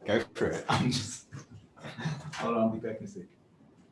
Go for it. I'm just. Hold on, I'll be back in a sec.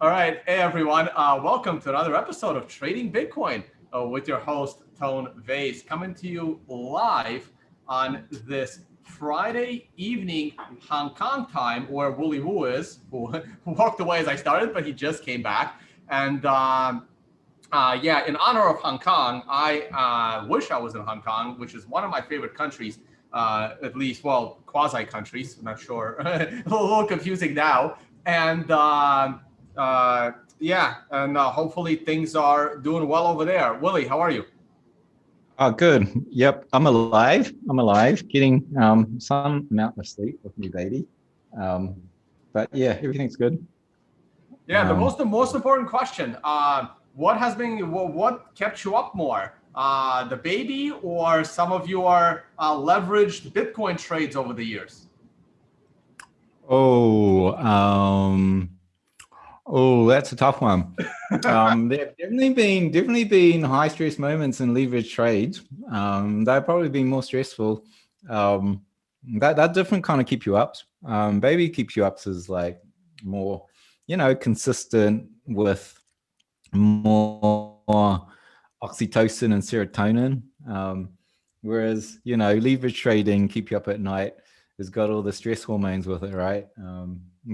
All right, hey everyone, welcome to another episode of Trading Bitcoin with your host Tone Vays, coming to you live on this Friday evening Hong Kong time, where Willy Woo is, who walked away as I started, but he just came back. And yeah, in honor of Hong Kong, I wish I was in Hong Kong, which is one of my favorite countries, at least, well, quasi countries. I'm not sure, a little confusing now. And yeah, and hopefully things are doing well over there. Willy, how are you? Oh, good. Yep, I'm alive. Getting some amount of sleep with my baby. But yeah, everything's good. Yeah, the most important question: what kept you up more? The baby or some of your leveraged Bitcoin trades over the years? Oh, that's a tough one. There have definitely been high stress moments in leverage trades. They've probably been more stressful. That different kind of keep you up. Baby keeps you up is like more, consistent with more oxytocin and serotonin. Whereas, leverage trading keep you up at night. It's got all the stress hormones with it, right?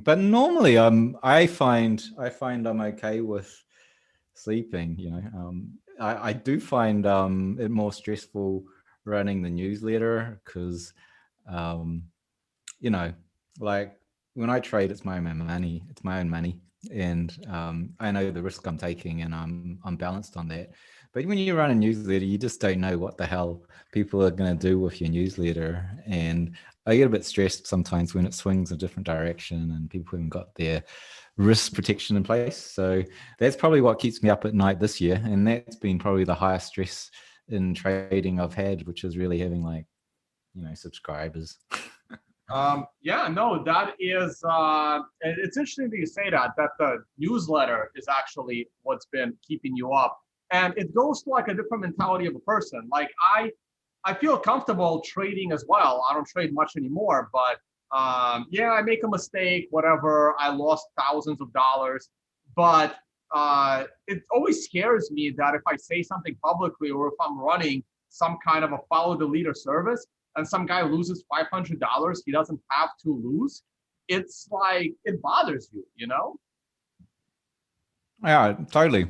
But normally, I find I'm okay with sleeping. I do find it more stressful running the newsletter because, um, like when I trade, it's my own money. It's my own money, and I know the risk I'm taking, and I'm balanced on that. But when you run a newsletter, you just don't know what the hell people are going to do with your newsletter, and I get a bit stressed sometimes when it swings a different direction and people haven't got their risk protection in place. So that's probably what keeps me up at night this year, and that's been probably the highest stress in trading I've had, which is really having subscribers. Yeah, no, that is, it's interesting that you say that the newsletter is actually what's been keeping you up. And it goes to like a different mentality of a person. Like I feel comfortable trading as well. I don't trade much anymore, but yeah, I make a mistake, whatever. I lost thousands of dollars, but it always scares me that if I say something publicly or if I'm running some kind of a follow the leader service, and some guy loses $500, he doesn't have to lose. It's like, it bothers you, you know? Yeah, totally.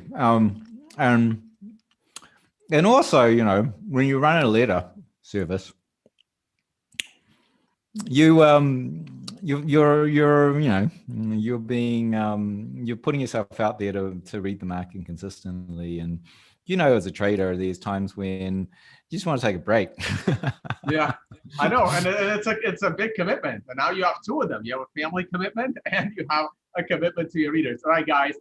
And also, when you run a letter service, you're putting yourself out there to read the market consistently, and as a trader, there's times when you just want to take a break. Yeah, I know, and it's a big commitment. And now you have two of them. You have a family commitment and you have a commitment to your readers. All right, guys,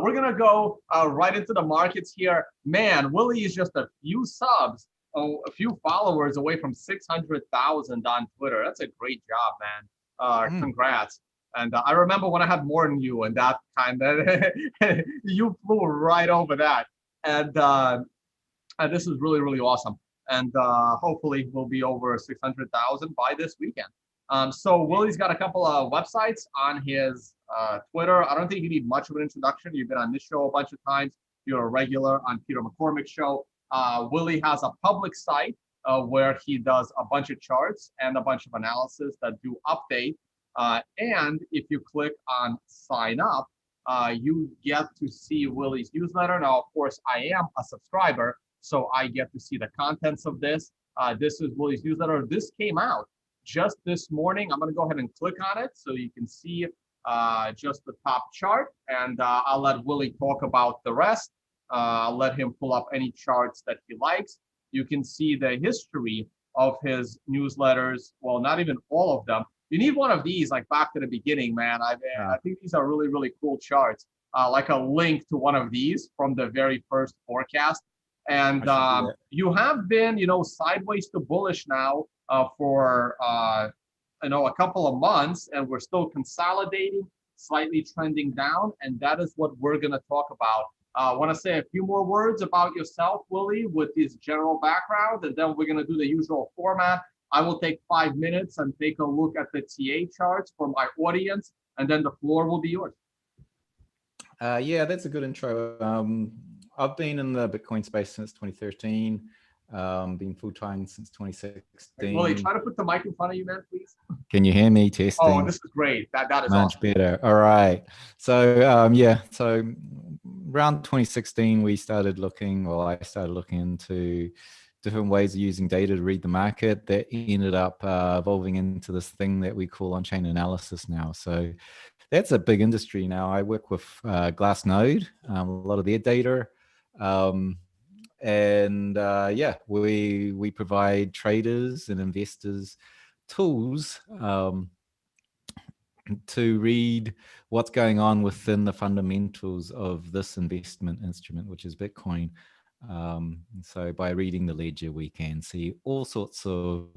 we're gonna go right into the markets here. Man, Willy is just a few subs, a few followers away from 600,000 on Twitter. That's a great job, man. Congrats. And I remember when I had more than you, and that kind of you flew right over that. And this is really, really awesome. And hopefully we'll be over 600,000 by this weekend. So Willy's got a couple of websites on his Twitter. I don't think you need much of an introduction. You've been on this show a bunch of times. You're a regular on Peter McCormick's show. Willy has a public site where he does a bunch of charts and a bunch of analysis that do update. And if you click on sign up, you get to see Willy's newsletter. Now, of course, I am a subscriber, so I get to see the contents of this. This is Willy's newsletter. This came out just this morning. I'm going to go ahead and click on it so you can see just the top chart, and I'll let Willy talk about the rest. I'll let him pull up any charts that he likes. You can see the history of his newsletters. Well, not even all of them. You need one of these, like back to the beginning, man. I think these are really, really cool charts. Like a link to one of these from the very first forecast. And you have been, sideways to bullish now for, a couple of months, and we're still consolidating, slightly trending down. And that is what we're going to talk about. I want to say a few more words about yourself, Willy, with this general background, and then we're going to do the usual format. I will take 5 minutes and take a look at the TA charts for my audience, and then the floor will be yours. Yeah, that's a good intro. I've been in the Bitcoin space since 2013. Been full-time since 2016. Willy, try to put the mic in front of you, man, please. Can you hear me? Testing. Oh, this is great. That is much awesome. better. All right. So yeah, so around 2016, we started looking, well, I started looking into different ways of using data to read the market that ended up evolving into this thing that we call on-chain analysis now. So that's a big industry now. I work with Glassnode, a lot of their data. Yeah, we provide traders and investors tools to read what's going on within the fundamentals of this investment instrument, which is Bitcoin. So by reading the ledger, we can see all sorts of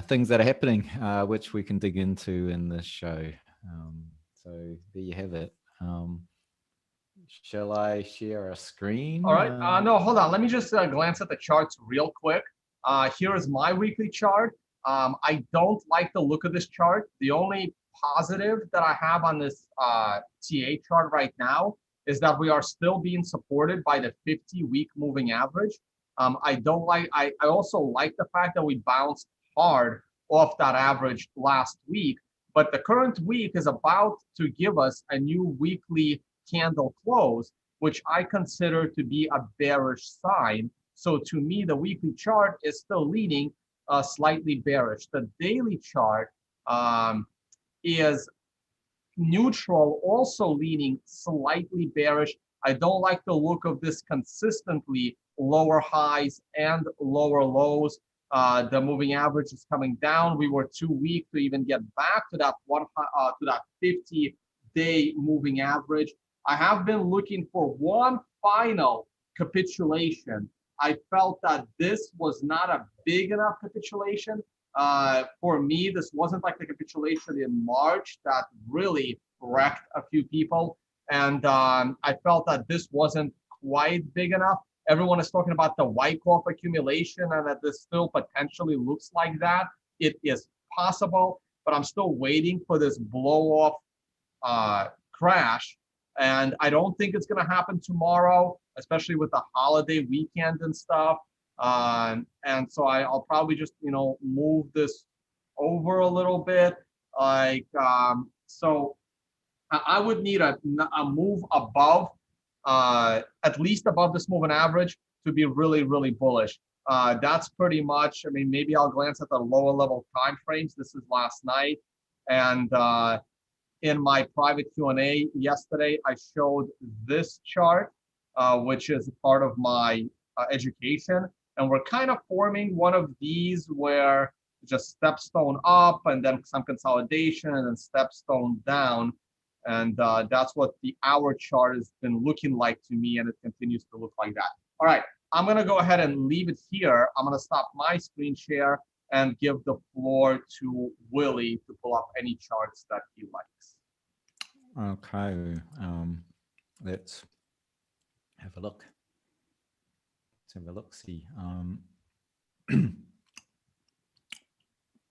things that are happening, which we can dig into in this show. So there you have it. Shall I share a screen? All right. No, hold on. Let me just glance at the charts real quick. Here is my weekly chart. I don't like the look of this chart. The only positive that I have on this TA chart right now is that we are still being supported by the 50-week moving average. I also like the fact that we bounced hard off that average last week, but the current week is about to give us a new weekly candle close, which I consider to be a bearish sign. So to me, the weekly chart is still leaning slightly bearish. The daily chart is neutral, also leaning slightly bearish. I don't like the look of this consistently lower highs and lower lows. The moving average is coming down. We were too weak to even get back to that 50-day moving average. I have been looking for one final capitulation. I felt that this was not a big enough capitulation. For me, this wasn't like the capitulation in March that really wrecked a few people. And I felt that this wasn't quite big enough. Everyone is talking about the Wyckoff accumulation and that this still potentially looks like that. It is possible, but I'm still waiting for this blow off crash. And I don't think it's going to happen tomorrow, especially with the holiday weekend and stuff. And so I'll probably just, move this over a little bit. So I would need a move above, at least above this moving average to be really, really bullish. That's pretty much, maybe I'll glance at the lower level time frames. This is last night. And in my private Q&A yesterday, I showed this chart, which is part of my education. And we're kind of forming one of these where just stepstone up and then some consolidation and then stepstone down. And that's what the hour chart has been looking like to me, and it continues to look like that. All right, I'm going to go ahead and leave it here. I'm going to stop my screen share and give the floor to Willy to pull up any charts that he likes. Okay, let's have a look. Let's have a look. See,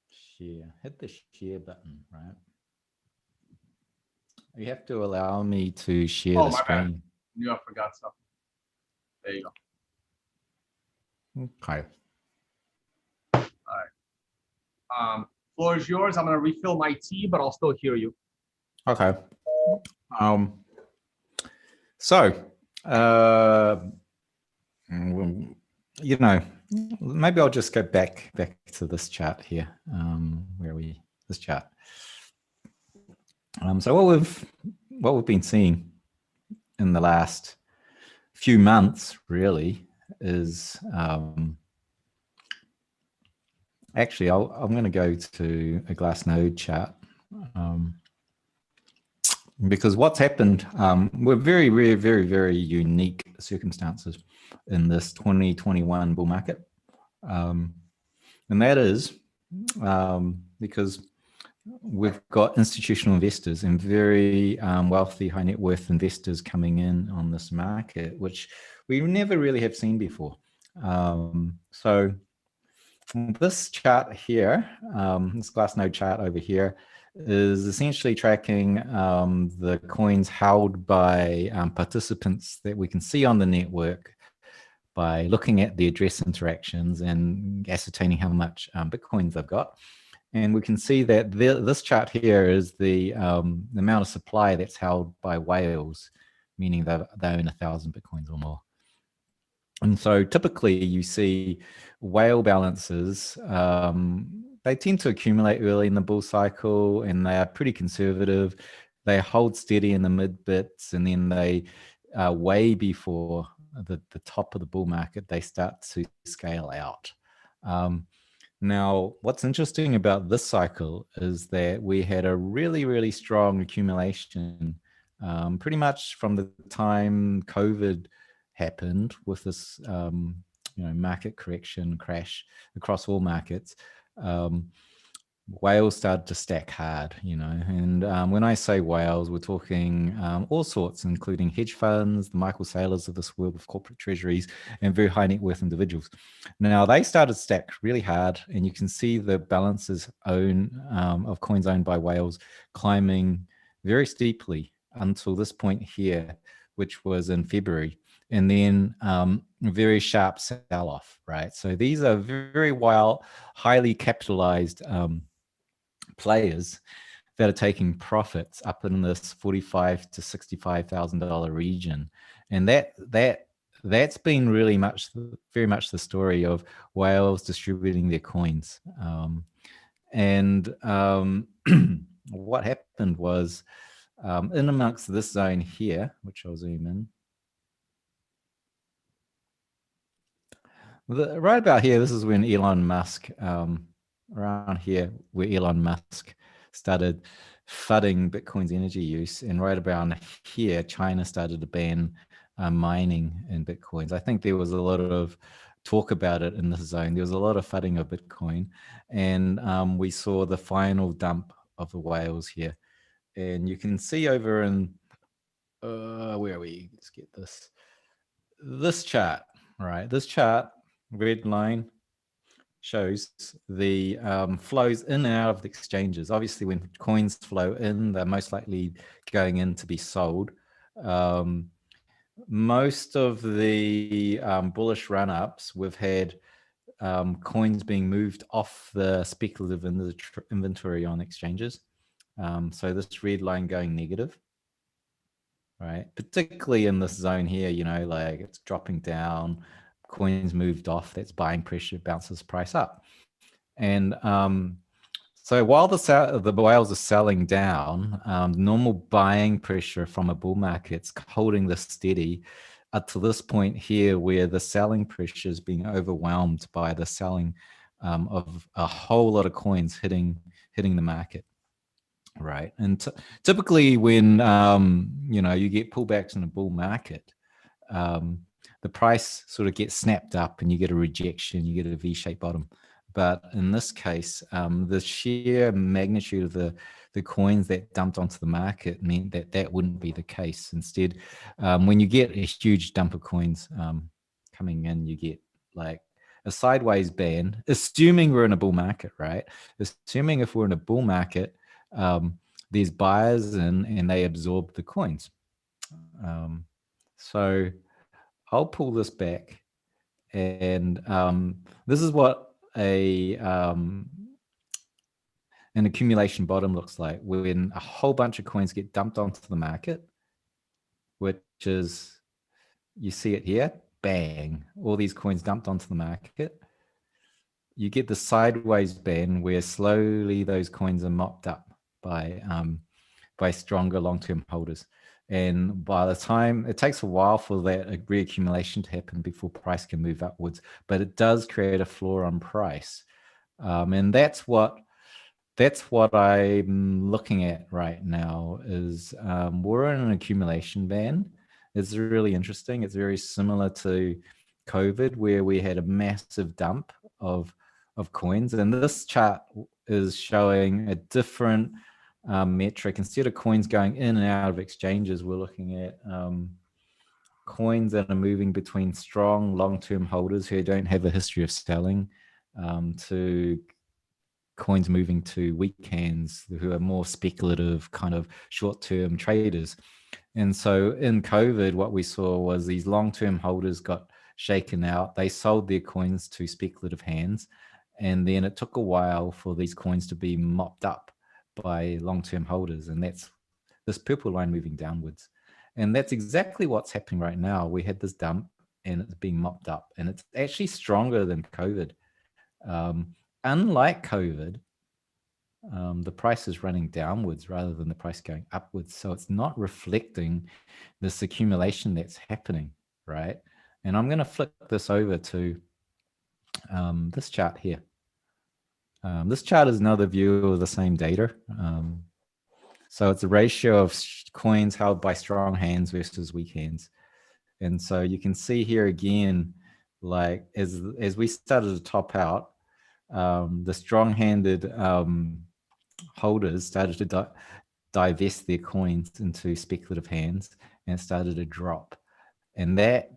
share. Hit the share button, right? You have to allow me to share the screen. Bad. You I forgot something. There you go. Okay. All right. Floor is yours. I'm going to refill my tea, but I'll still hear you. Okay. So, maybe I'll just go back to this chart here, this chart. So what we've been seeing in the last few months really is actually I'm going to go to a Glassnode chart. Because what's happened, we're very, very, very, very unique circumstances in this 2021 bull market. And that is because we've got institutional investors and very wealthy, high net worth investors coming in on this market, which we never really have seen before. So this chart here, this Glassnode chart over here, is essentially tracking the coins held by participants that we can see on the network by looking at the address interactions and ascertaining how much Bitcoins they've got. And we can see that this chart here is the amount of supply that's held by whales, meaning they own 1,000 Bitcoins or more. And so typically you see whale balances, they tend to accumulate early in the bull cycle and they are pretty conservative. They hold steady in the mid bits, and then they way before the top of the bull market, they start to scale out. Now, what's interesting about this cycle is that we had a really, really strong accumulation pretty much from the time COVID happened with this market correction crash across all markets. Whales started to stack hard, and when I say whales, we're talking all sorts, including hedge funds, the Michael Saylors of this world with corporate treasuries, and very high net worth individuals. Now, they started to stack really hard, and you can see the balances of coins owned by whales climbing very steeply until this point here, which was in February, and then a very sharp sell-off, right? So these are very wild, highly capitalized players that are taking profits up in this $45,000 to $65,000 region, and that's been very much the story of whales distributing their coins. What happened was in amongst this zone here, which I'll zoom in, right about here, this is when Elon Musk, around here, where Elon Musk started flooding Bitcoin's energy use. And right about here, China started to ban mining in Bitcoins. I think there was a lot of talk about it in this zone. There was a lot of flooding of Bitcoin. And we saw the final dump of the whales here. And you can see over in, where are we? Let's get this chart, right? This chart, red line, shows the flows in and out of the exchanges. Obviously, when coins flow in, they're most likely going in to be sold. Most of the bullish run-ups, we've had coins being moved off the speculative inventory on exchanges. So this red line going negative, right? Particularly in this zone here, like it's dropping down, coins moved off, that's buying pressure, bounces price up. And so while the whales are selling down, normal buying pressure from a bull market's holding this steady up to this point here, where the selling pressure is being overwhelmed by the selling of a whole lot of coins hitting the market. Right. And typically when, you get pullbacks in a bull market, the price sort of gets snapped up and you get a rejection, you get a V-shaped bottom. But in this case, the sheer magnitude of the coins that dumped onto the market meant that wouldn't be the case. Instead, when you get a huge dump of coins coming in, you get like a sideways band, assuming we're in a bull market, right? Assuming if we're in a bull market, there's buyers in and they absorb the coins. So I'll pull this back, and this is what an accumulation bottom looks like when a whole bunch of coins get dumped onto the market, which is, you see it here, bang, all these coins dumped onto the market. You get the sideways band where slowly those coins are mopped up by stronger long-term holders. And by the time, it takes a while for that reaccumulation to happen before price can move upwards, but it does create a floor on price. And that's what I'm looking at right now is we're in an accumulation band. It's really interesting. It's very similar to COVID, where we had a massive dump of coins. And this chart is showing a different metric. Instead of coins going in and out of exchanges, we're looking at coins that are moving between strong long-term holders who don't have a history of selling to coins moving to weak hands who are more speculative kind of short-term traders. And so in COVID, what we saw was these long-term holders got shaken out. They sold their coins to speculative hands. And then it took a while for these coins to be mopped up by long-term holders. And that's this purple line moving downwards. And that's exactly what's happening right now. We had this dump and it's being mopped up. And it's actually stronger than COVID. Unlike COVID, the price is running downwards rather than the price going upwards. So it's not reflecting this accumulation that's happening, right? And I'm going to flip this over to this chart here. This chart is another view of the same data. So it's a ratio of coins held by strong hands versus weak hands. And so you can see here again, like as we started to top out, the strong-handed holders started to divest their coins into speculative hands and started to drop. And that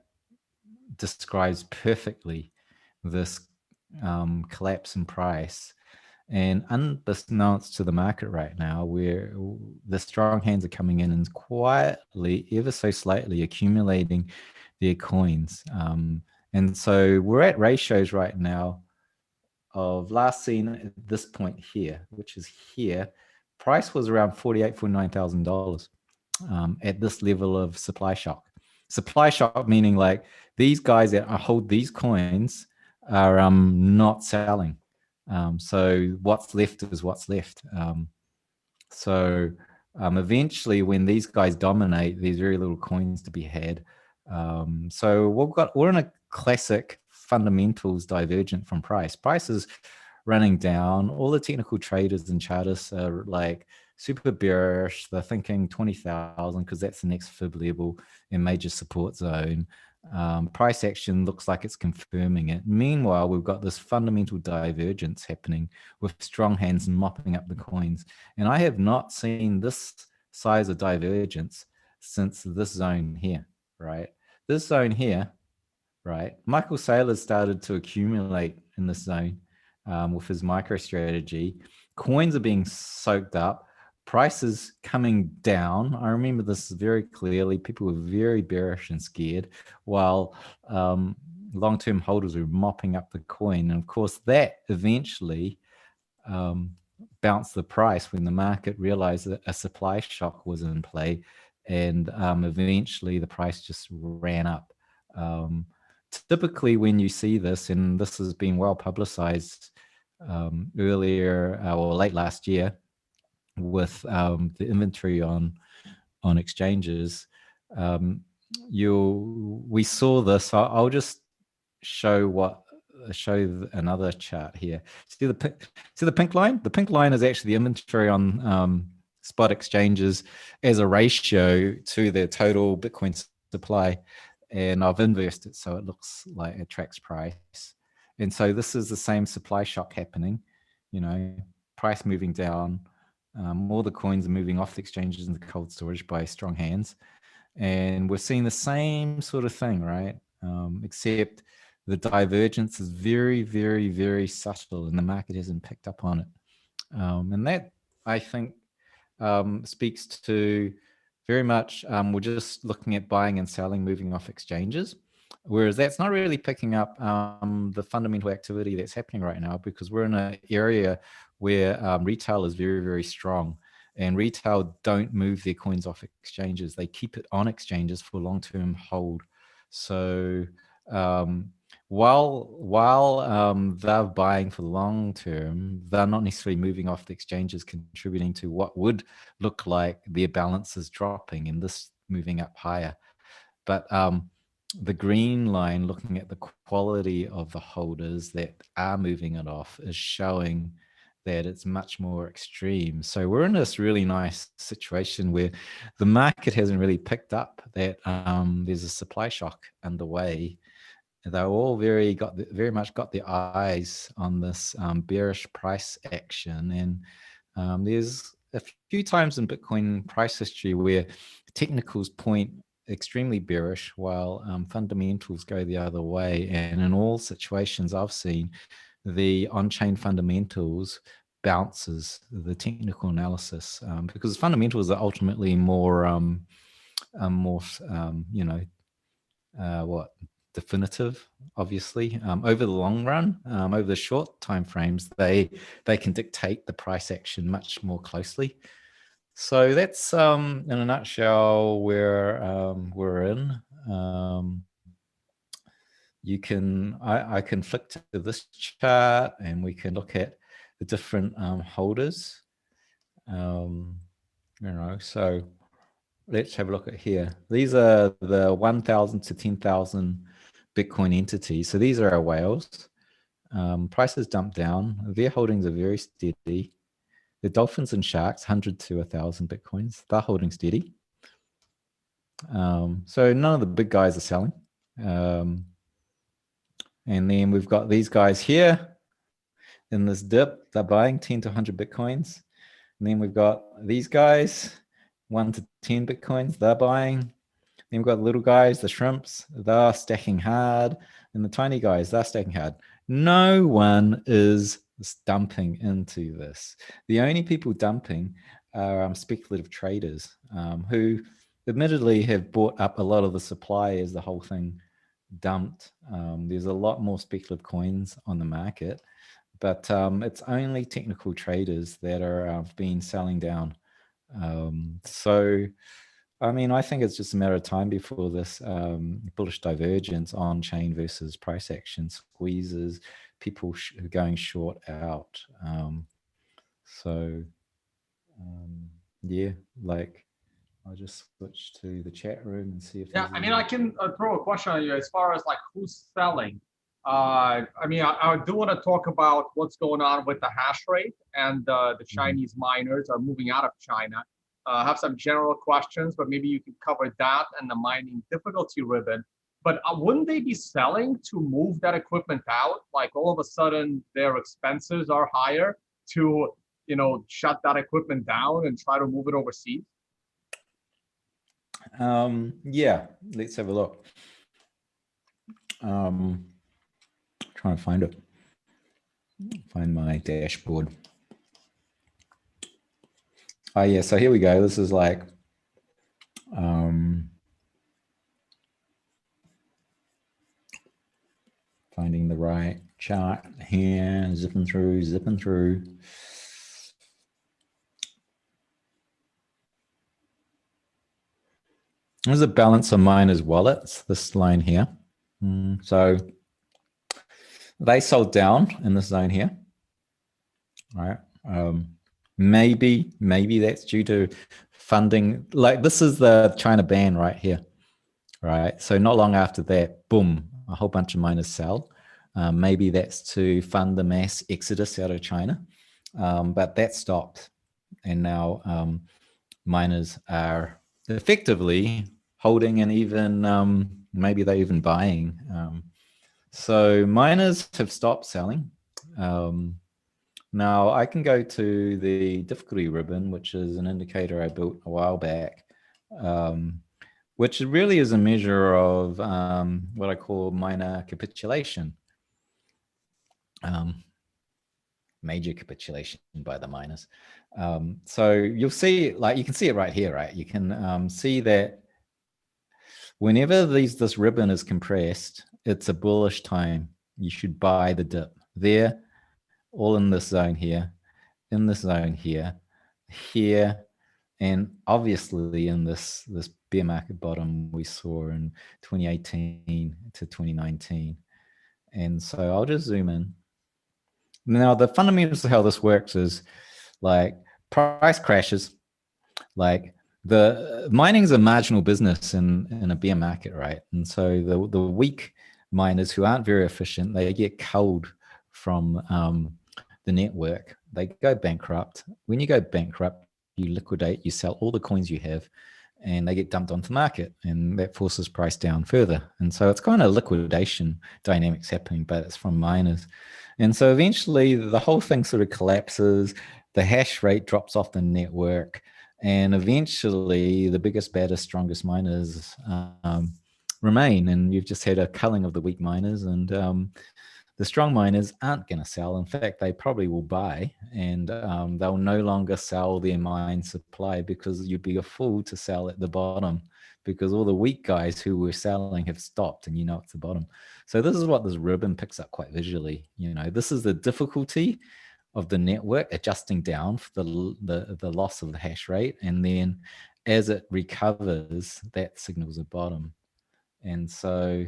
describes perfectly this collapse in price. And unbeknownst to the market right now, where the strong hands are coming in and quietly, ever so slightly, accumulating their coins. And so we're at ratios right now of last seen at this point here, which is here. Price was around $48,000, $49,000 at this level of supply shock. Supply shock meaning like these guys that hold these coins are not selling. So what's left is what's left. Eventually when these guys dominate, there's very little coins to be had. So we're in a classic fundamentals divergent from price. Price is running down. All the technical traders and chartists are like super bearish. They're thinking 20,000 because that's the next fib level and major support zone. Price action looks like it's confirming it. Meanwhile, we've got this fundamental divergence happening with strong hands mopping up the coins. And I have not seen this size of divergence since this zone here, right? This zone here, right? Michael Saylor started to accumulate in this zone with his micro strategy. Coins are being soaked up. Prices coming down. I remember this very clearly. People were very bearish and scared, while long-term holders were mopping up the coin. And of course, that eventually bounced the price when the market realized that a supply shock was in play, and eventually the price just ran up. Typically, when you see this, and this has been well publicized earlier or late last year, with the inventory on exchanges, we saw this. I'll just show another chart here. See the pink line? The pink line is actually the inventory on spot exchanges as a ratio to their total Bitcoin supply, and I've inversed it so it looks like it tracks price. And so this is the same supply shock happening, price moving down. All the coins are moving off the exchanges into cold storage by strong hands. And we're seeing the same sort of thing, right? Except the divergence is very, very, very subtle and the market hasn't picked up on it. And that, I think, speaks to very much, we're just looking at buying and selling, moving off exchanges. Whereas that's not really picking up the fundamental activity that's happening right now, because we're in an area where retail is very, very strong, and retail don't move their coins off exchanges. They keep it on exchanges for long-term hold. So while they're buying for the long term, they're not necessarily moving off the exchanges, contributing to what would look like their balance is dropping and this moving up higher. But the green line, looking at the quality of the holders that are moving it off, is showing that it's much more extreme. So we're in this really nice situation where the market hasn't really picked up that there's a supply shock underway. They're all very much got their eyes on this bearish price action. And there's a few times in Bitcoin price history where technicals point extremely bearish while fundamentals go the other way. And in all situations I've seen, the on-chain fundamentals bounces the technical analysis, because fundamentals are ultimately more definitive, obviously. Over the long run, over the short time frames, they can dictate the price action much more closely. So that's in a nutshell where we're in. You can I can flick to this chart and we can look at the different holders. So let's have a look at here. These are the 1,000 to 10,000 Bitcoin entities. So these are our whales. Prices dumped down. Their holdings are very steady. The dolphins and sharks, 100 to 1,000 Bitcoins, they're holding steady. So none of the big guys are selling. And then we've got these guys here in this dip. They're buying 10 to 100 Bitcoins. And then we've got these guys, 1 to 10 Bitcoins, they're buying. Then we've got the little guys, the shrimps, they're stacking hard. And the tiny guys, they're stacking hard. No one is dumping into this. The only people dumping are speculative traders who admittedly have bought up a lot of the supply as the whole thing dumped. There's a lot more speculative coins on the market, but it's only technical traders that are been selling down. So, I mean, I think it's just a matter of time before this bullish divergence on chain versus price action squeezes people going short out. Yeah, like I'll just switch to the chat room and see if Yeah, I mean, I can throw a question on you as far as like who's selling. I mean, I do want to talk about what's going on with the hash rate, and the Chinese miners are moving out of China. I have some general questions, but maybe you can cover that and the mining difficulty ribbon. But wouldn't they be selling to move that equipment out? Like all of a sudden their expenses are higher to, shut that equipment down and try to move it overseas? Yeah, let's have a look. Trying to find it. Find my dashboard. Oh yeah, so here we go. This is like finding the right chart here, zipping through. There's a balance of miners' wallets, this line here. So they sold down in this zone here. All right. Maybe that's due to funding. Like this is the China ban right here. Right. So not long after that, boom, a whole bunch of miners sell. Maybe that's to fund the mass exodus out of China. But that stopped. And now miners are effectively holding and even maybe they're even buying. So miners have stopped selling. Now I can go to the difficulty ribbon, which is an indicator I built a while back, which really is a measure of what I call miner capitulation. Major capitulation by the miners. So you'll see, like you can see it right here, right? You can see that whenever this ribbon is compressed, it's a bullish time. You should buy the dip there, all in this zone here, in this zone here, and obviously in this bear market bottom we saw in 2018 to 2019. And so I'll just zoom in. Now, the fundamentals of how this works is like price crashes, like the mining is a marginal business in a bear market, right? And so the weak miners who aren't very efficient, they get culled from the network. They go bankrupt. When you go bankrupt, you liquidate, you sell all the coins you have, and they get dumped onto the market, and that forces price down further. And so it's kind of liquidation dynamics happening, but it's from miners. And so eventually the whole thing sort of collapses, the hash rate drops off the network, and eventually the biggest, baddest, strongest miners remain. And you've just had a culling of the weak miners, and the the strong miners aren't going to sell. In fact, they probably will buy, and they'll no longer sell their mine supply, because you'd be a fool to sell at the bottom, because all the weak guys who were selling have stopped, and it's the bottom. So this is what this ribbon picks up quite visually. This is the difficulty of the network adjusting down for the loss of the hash rate, and then as it recovers, that signals a bottom. And so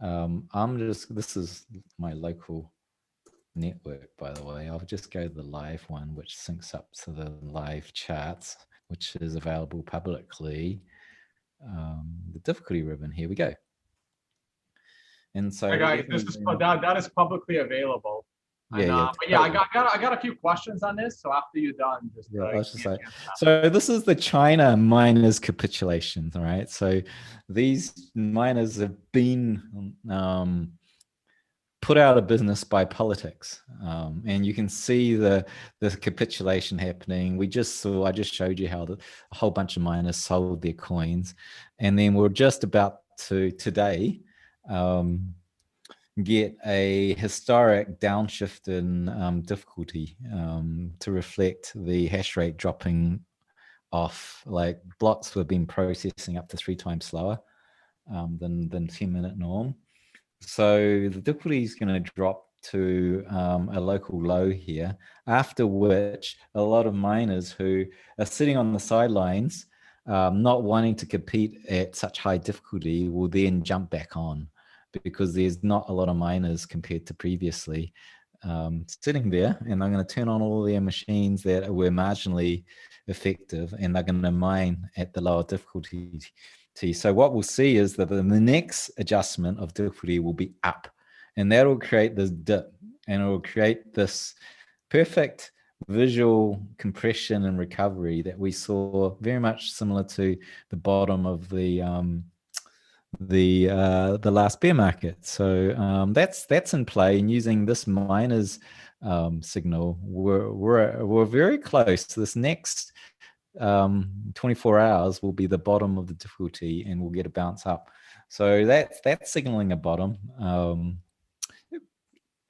this is my local network, by the way. I'll just go to the live one, which syncs up to the live charts, which is available publicly. The difficulty ribbon, here we go. And so hey guys, that is publicly available. And, but yeah, I got a few questions on this. So after you're done, just I was just like, so this is the China miners capitulation, right? So these miners have been put out of business by politics, and you can see the capitulation happening. I just showed you how a whole bunch of miners sold their coins, and then we're just about to today get a historic downshift in difficulty to reflect the hash rate dropping off. Like blocks were being processing up to 3 times slower than 10-minute norm. So the difficulty is going to drop to a local low here, after which a lot of miners who are sitting on the sidelines, not wanting to compete at such high difficulty, will then jump back on, because there's not a lot of miners compared to previously sitting there, and they're going to turn on all their machines that were marginally effective, and they're going to mine at the lower difficulty. So what we'll see is that the next adjustment of difficulty will be up, and that will create this dip, and it will create this perfect visual compression and recovery that we saw, very much similar to the bottom of the last bear market. So that's in play, and using this miners signal, we're very close to this next 24 hours will be the bottom of the difficulty, and we'll get a bounce up. So that's signaling a bottom.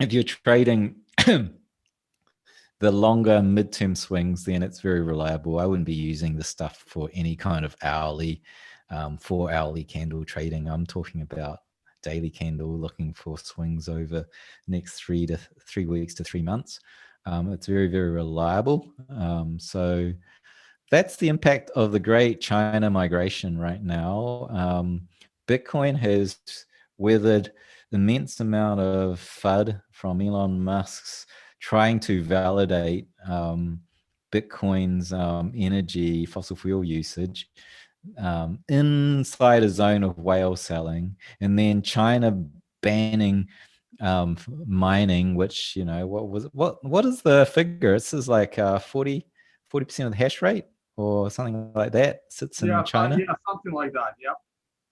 If you're trading the longer midterm swings, then it's very reliable. I wouldn't be using this stuff for any kind of hourly 4-hourly candle trading. I'm talking about daily candle, looking for swings over the next 3 weeks to 3 months. It's very, very reliable. So that's the impact of the great China migration right now. Bitcoin has weathered immense amount of FUD from Elon Musk's trying to validate Bitcoin's energy fossil fuel usage inside a zone of whale selling, and then China banning mining, which what is the figure? It says like 40% of the hash rate or something like that sits in China. Yeah, something like that. Yeah.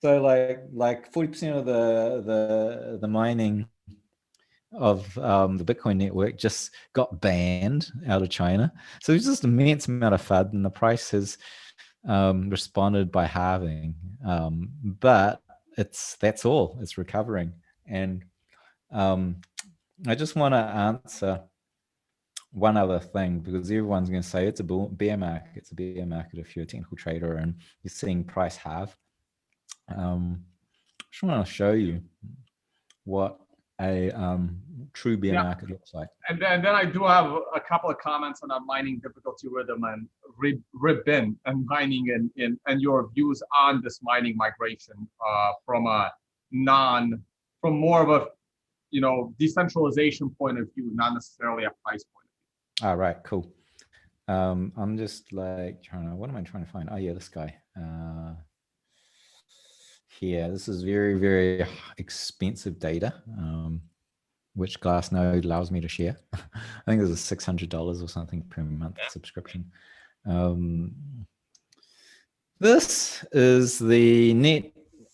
So like 40% of the mining of the Bitcoin network just got banned out of China. So there's just an immense amount of FUD, and the price has responded by halving. But that's all. It's recovering. And I just want to answer one other thing, because everyone's going to say it's a bear market. It's a bear market if you're a technical trader and you're seeing price halve. I just want to show you what a true bear market looks like. And then I do have a couple of comments on that mining difficulty rhythm and ribbon and mining and your views on this mining migration from more of a decentralization point of view, not necessarily a price point of view. All right, cool. I'm just like what am I trying to find? Oh yeah, this guy. Here, this is very, very expensive data, which Glassnode allows me to share. I think this is $600 or something per month subscription. This is the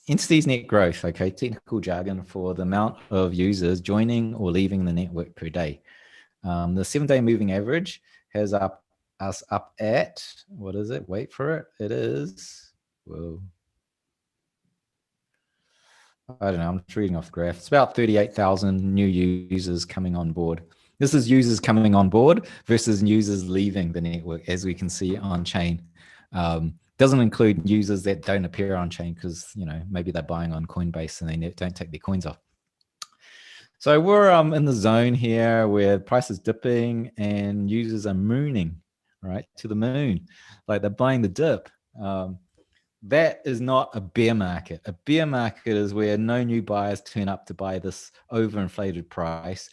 entity's net growth, okay, technical jargon for the amount of users joining or leaving the network per day. The 7-day moving average has us up at, what is it? Wait for it. It is, whoa. I don't know, I'm just reading off the graph. It's about 38,000 new users coming on board. This is users coming on board versus users leaving the network, as we can see on chain. Doesn't include users that don't appear on chain because, you know, maybe they're buying on Coinbase and they don't take their coins off. So we're in the zone here where price is dipping and users are mooning, right, to the moon. Like they're buying the dip. That is not a bear market. A bear market is where no new buyers turn up to buy this overinflated price.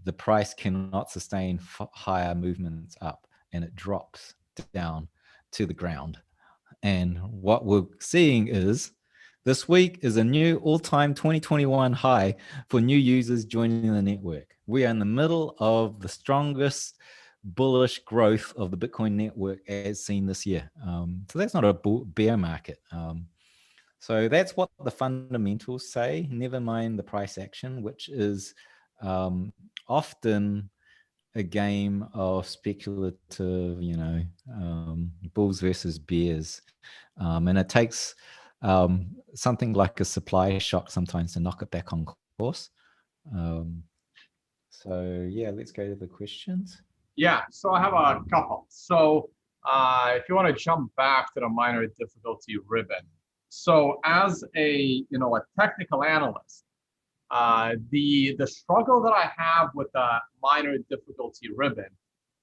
The price cannot sustain higher movements up and it drops down to the ground. And what we're seeing is this week is a new all-time 2021 high for new users joining the network. We are in the middle of the strongest bullish growth of the Bitcoin network as seen this year. So that's not a bear market. So that's what the fundamentals say, never mind the price action, which is often a game of speculative, you know, bulls versus bears. And it takes something like a supply shock sometimes to knock it back on course. So yeah, let's go to the questions. Yeah, so I have a couple. So if you want to jump back to the minor difficulty ribbon. So as a a technical analyst, the struggle that I have with the minor difficulty ribbon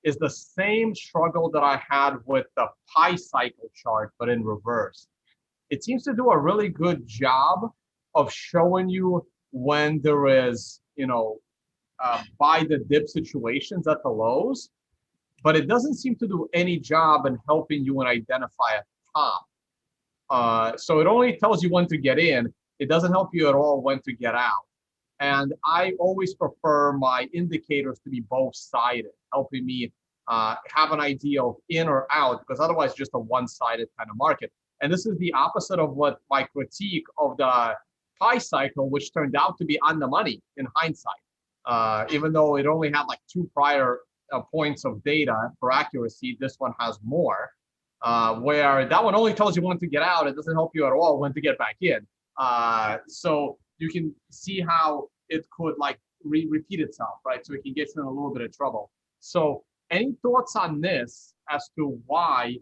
is the same struggle that I had with the pi cycle chart, but in reverse. It seems to do a really good job of showing you when there is, buy the dip situations at the lows, but it doesn't seem to do any job in helping you identify a top. So it only tells you when to get in. It doesn't help you at all when to get out. And I always prefer my indicators to be both-sided, helping me have an idea of in or out, because otherwise just a one-sided kind of market. And this is the opposite of what my critique of the pi cycle, which turned out to be on the money in hindsight. Even though it only had like 2 prior points of data for accuracy, this one has more, where that one only tells you when to get out. It doesn't help you at all when to get back in. So you can see how it could like repeat itself, right? So it can get you in a little bit of trouble. So any thoughts on this as to why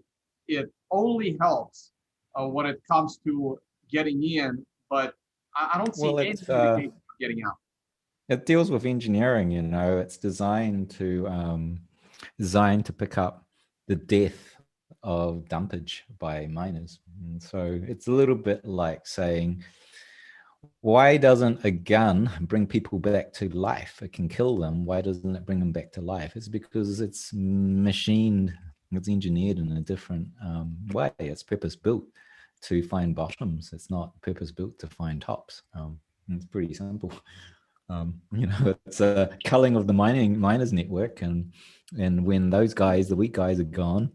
it only helps when it comes to getting in, but I don't see any indication of getting out? It deals with engineering, you know. It's designed to pick up the death of dumpage by miners. And so it's a little bit like saying, why doesn't a gun bring people back to life? It can kill them. Why doesn't it bring them back to life? It's because it's machined, it's engineered in a different way. It's purpose built to find bottoms. It's not purpose built to find tops. It's pretty simple. It's a culling of the miners network, and when those guys, the weak guys, are gone,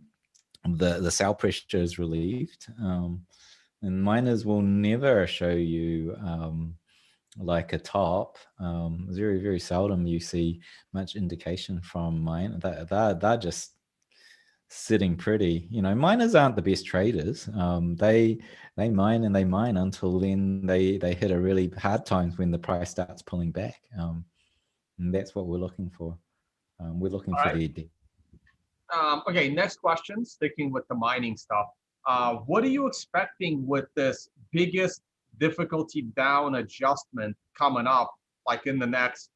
the sell pressure is relieved. And miners will never show you like a top. Very, very seldom you see much indication from mine. They're just sitting pretty. Miners aren't the best traders. They mine and they mine until then they hit a really hard times when the price starts pulling back. And that's what we're looking for. We're looking for the dip. Okay, next question, sticking with the mining stuff. What are you expecting with this biggest difficulty down adjustment coming up, like in the next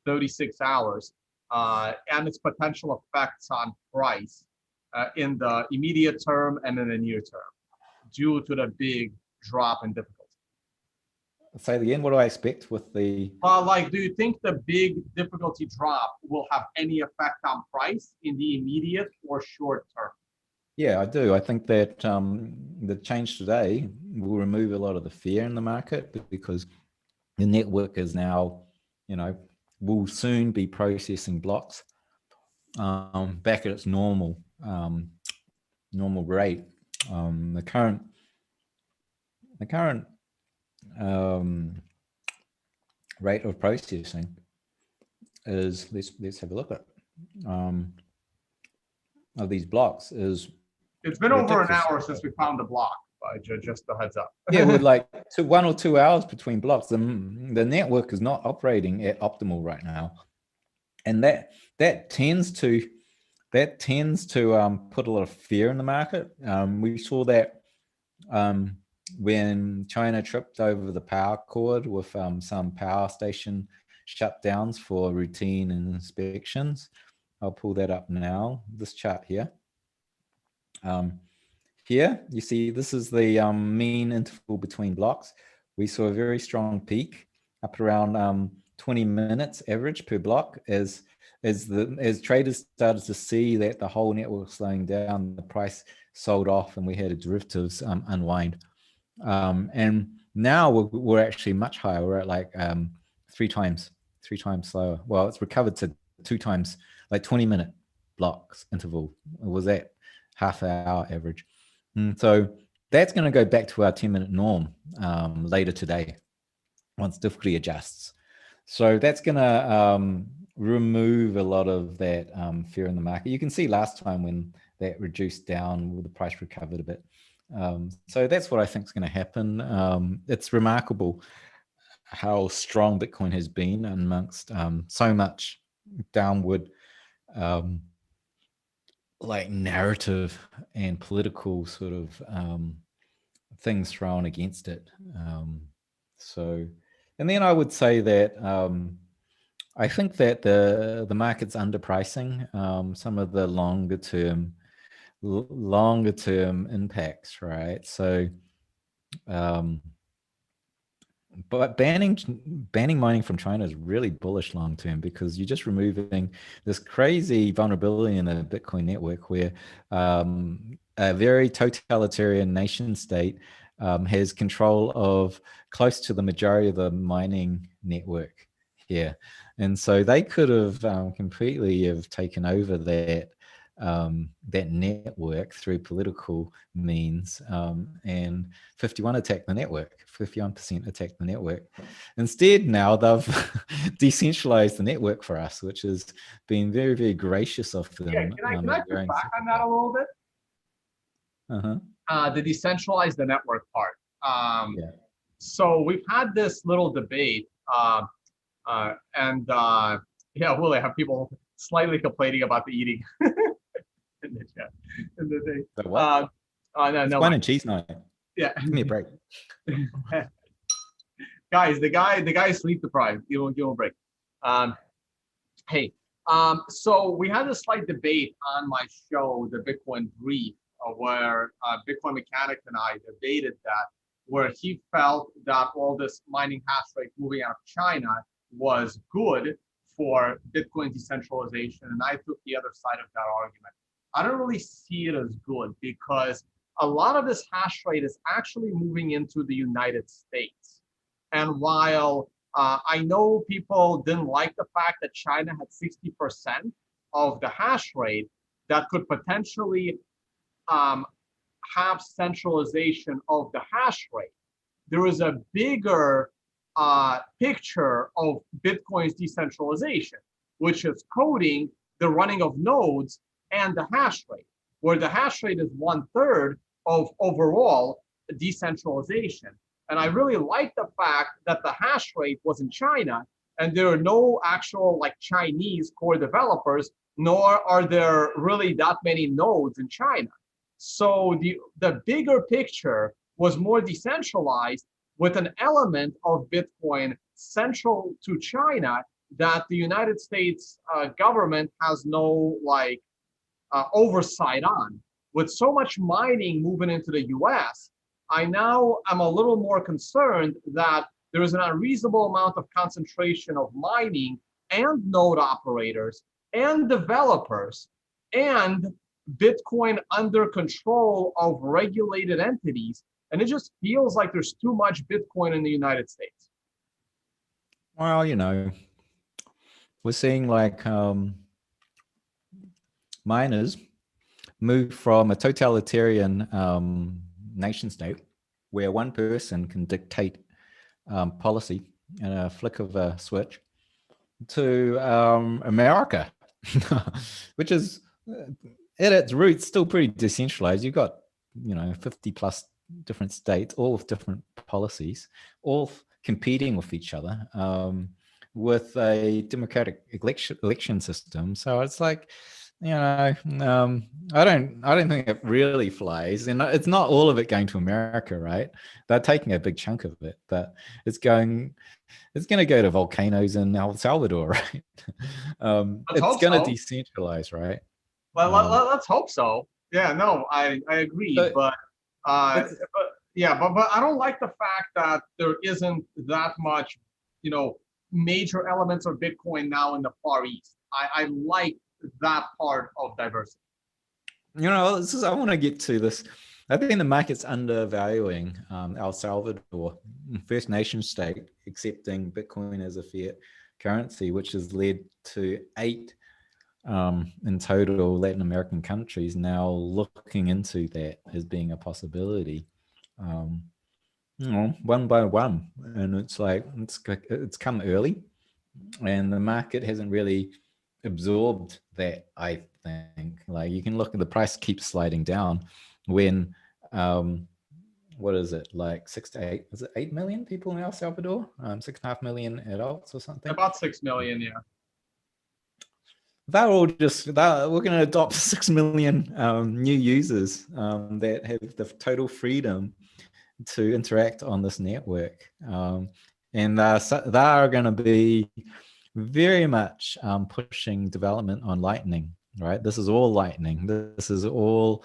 36 hours, and its potential effects on price in the immediate term and in the near term due to the big drop in difficulty? Say it again, what do I expect with the... do you think the big difficulty drop will have any effect on price in the immediate or short term? Yeah, I do. I think that the change today will remove a lot of the fear in the market, because the network is now, will soon be processing blocks back at its normal rate. The current rate of processing is, let's have a look at of these blocks is... It's been over an hour since we found the block. Just a heads up. Yeah, with like 1 or 2 hours between blocks, the network is not operating at optimal right now, and that tends to put a lot of fear in the market. We saw that when China tripped over the power cord with some power station shutdowns for routine inspections. I'll pull that up now. This chart here. Here, you see, this is the mean interval between blocks. We saw a very strong peak up around 20 minutes average per block as traders started to see that the whole network was slowing down, the price sold off and we had a derivatives unwind. And now we're actually much higher. We're at like three times slower. Well, it's recovered to 2 times, like 20-minute blocks interval. It was at half an hour average. And so that's going to go back to our 10-minute norm later today once difficulty adjusts. So that's going to remove a lot of that fear in the market. You can see last time when that reduced down, the price recovered a bit. So that's what I think is going to happen. It's remarkable how strong Bitcoin has been amongst so much downward like narrative and political sort of things thrown against it. So, and then I would say that I think that the market's underpricing some of the longer term impacts, right? So, but banning mining from China is really bullish long term because you're just removing this crazy vulnerability in the Bitcoin network where a very totalitarian nation state has control of close to the majority of the mining network here. And so they could have completely have taken over that network through political means, and 51% attacked the network. Instead, now they've decentralized the network for us, which has been very, very gracious of them. Yeah, can I push back on that a little bit? The decentralize the network part. Yeah. So we've had this little debate, yeah, Willy, have people slightly complaining about the eating in the chat. In the day. So what? No, wine and cheese night. Yeah. Give me a break. Guys, the guy is sleep deprived. Give him a break. Hey, so we had a slight debate on my show, the Bitcoin Brief, where Bitcoin Mechanic and I debated that, where he felt that all this mining hash rate moving out of China was good for Bitcoin decentralization, and I took the other side of that argument. I don't really see it as good because a lot of this hash rate is actually moving into the United States. And while I know people didn't like the fact that China had 60% of the hash rate, that could potentially have centralization of the hash rate. There is a bigger picture of Bitcoin's decentralization, which is coding the running of nodes and the hash rate, where the hash rate is 1/3 of overall decentralization. And I really like the fact that the hash rate was in China and there are no actual like Chinese core developers, nor are there really that many nodes in China. So the bigger picture was more decentralized with an element of Bitcoin central to China that the United States government has no like oversight on. With so much mining moving into the US, I now am a little more concerned that there is an unreasonable amount of concentration of mining and node operators and developers and Bitcoin under control of regulated entities. And it just feels like there's too much Bitcoin in the United States. Well, you know, we're seeing like miners move from a totalitarian nation state where one person can dictate policy in a flick of a switch to America, which is at its roots still pretty decentralized. You've got, you know, 50 plus different states, all with different policies, all competing with each other, with a democratic election system. So it's like, I don't think it really flies, and it's not all of it going to America, right? They're taking a big chunk of it, but it's going to go to volcanoes in El Salvador, right? Let's It's hope going to so. decentralize, right? Well, let's hope so. Yeah, no, I agree, So but it's yeah, but I don't like the fact that there isn't that much, major elements of Bitcoin now in the Far East. I like that part of diversity. I want to get to this. I think the market's undervaluing El Salvador, First Nation state, accepting Bitcoin as a fiat currency, which has led to 8 in total Latin American countries now looking into that as being a possibility, one by one. And it's like, it's come early, and the market hasn't really absorbed that. I think, like, you can look at the price keeps sliding down when what is it, like 6 to 8, is it 8 million people in El Salvador, 6.5 million adults or something, About 6 million, yeah. They're all just we're going to adopt 6 million new users that have the total freedom to interact on this network, and they are going to be very much pushing development on Lightning, right? This is all Lightning. This is all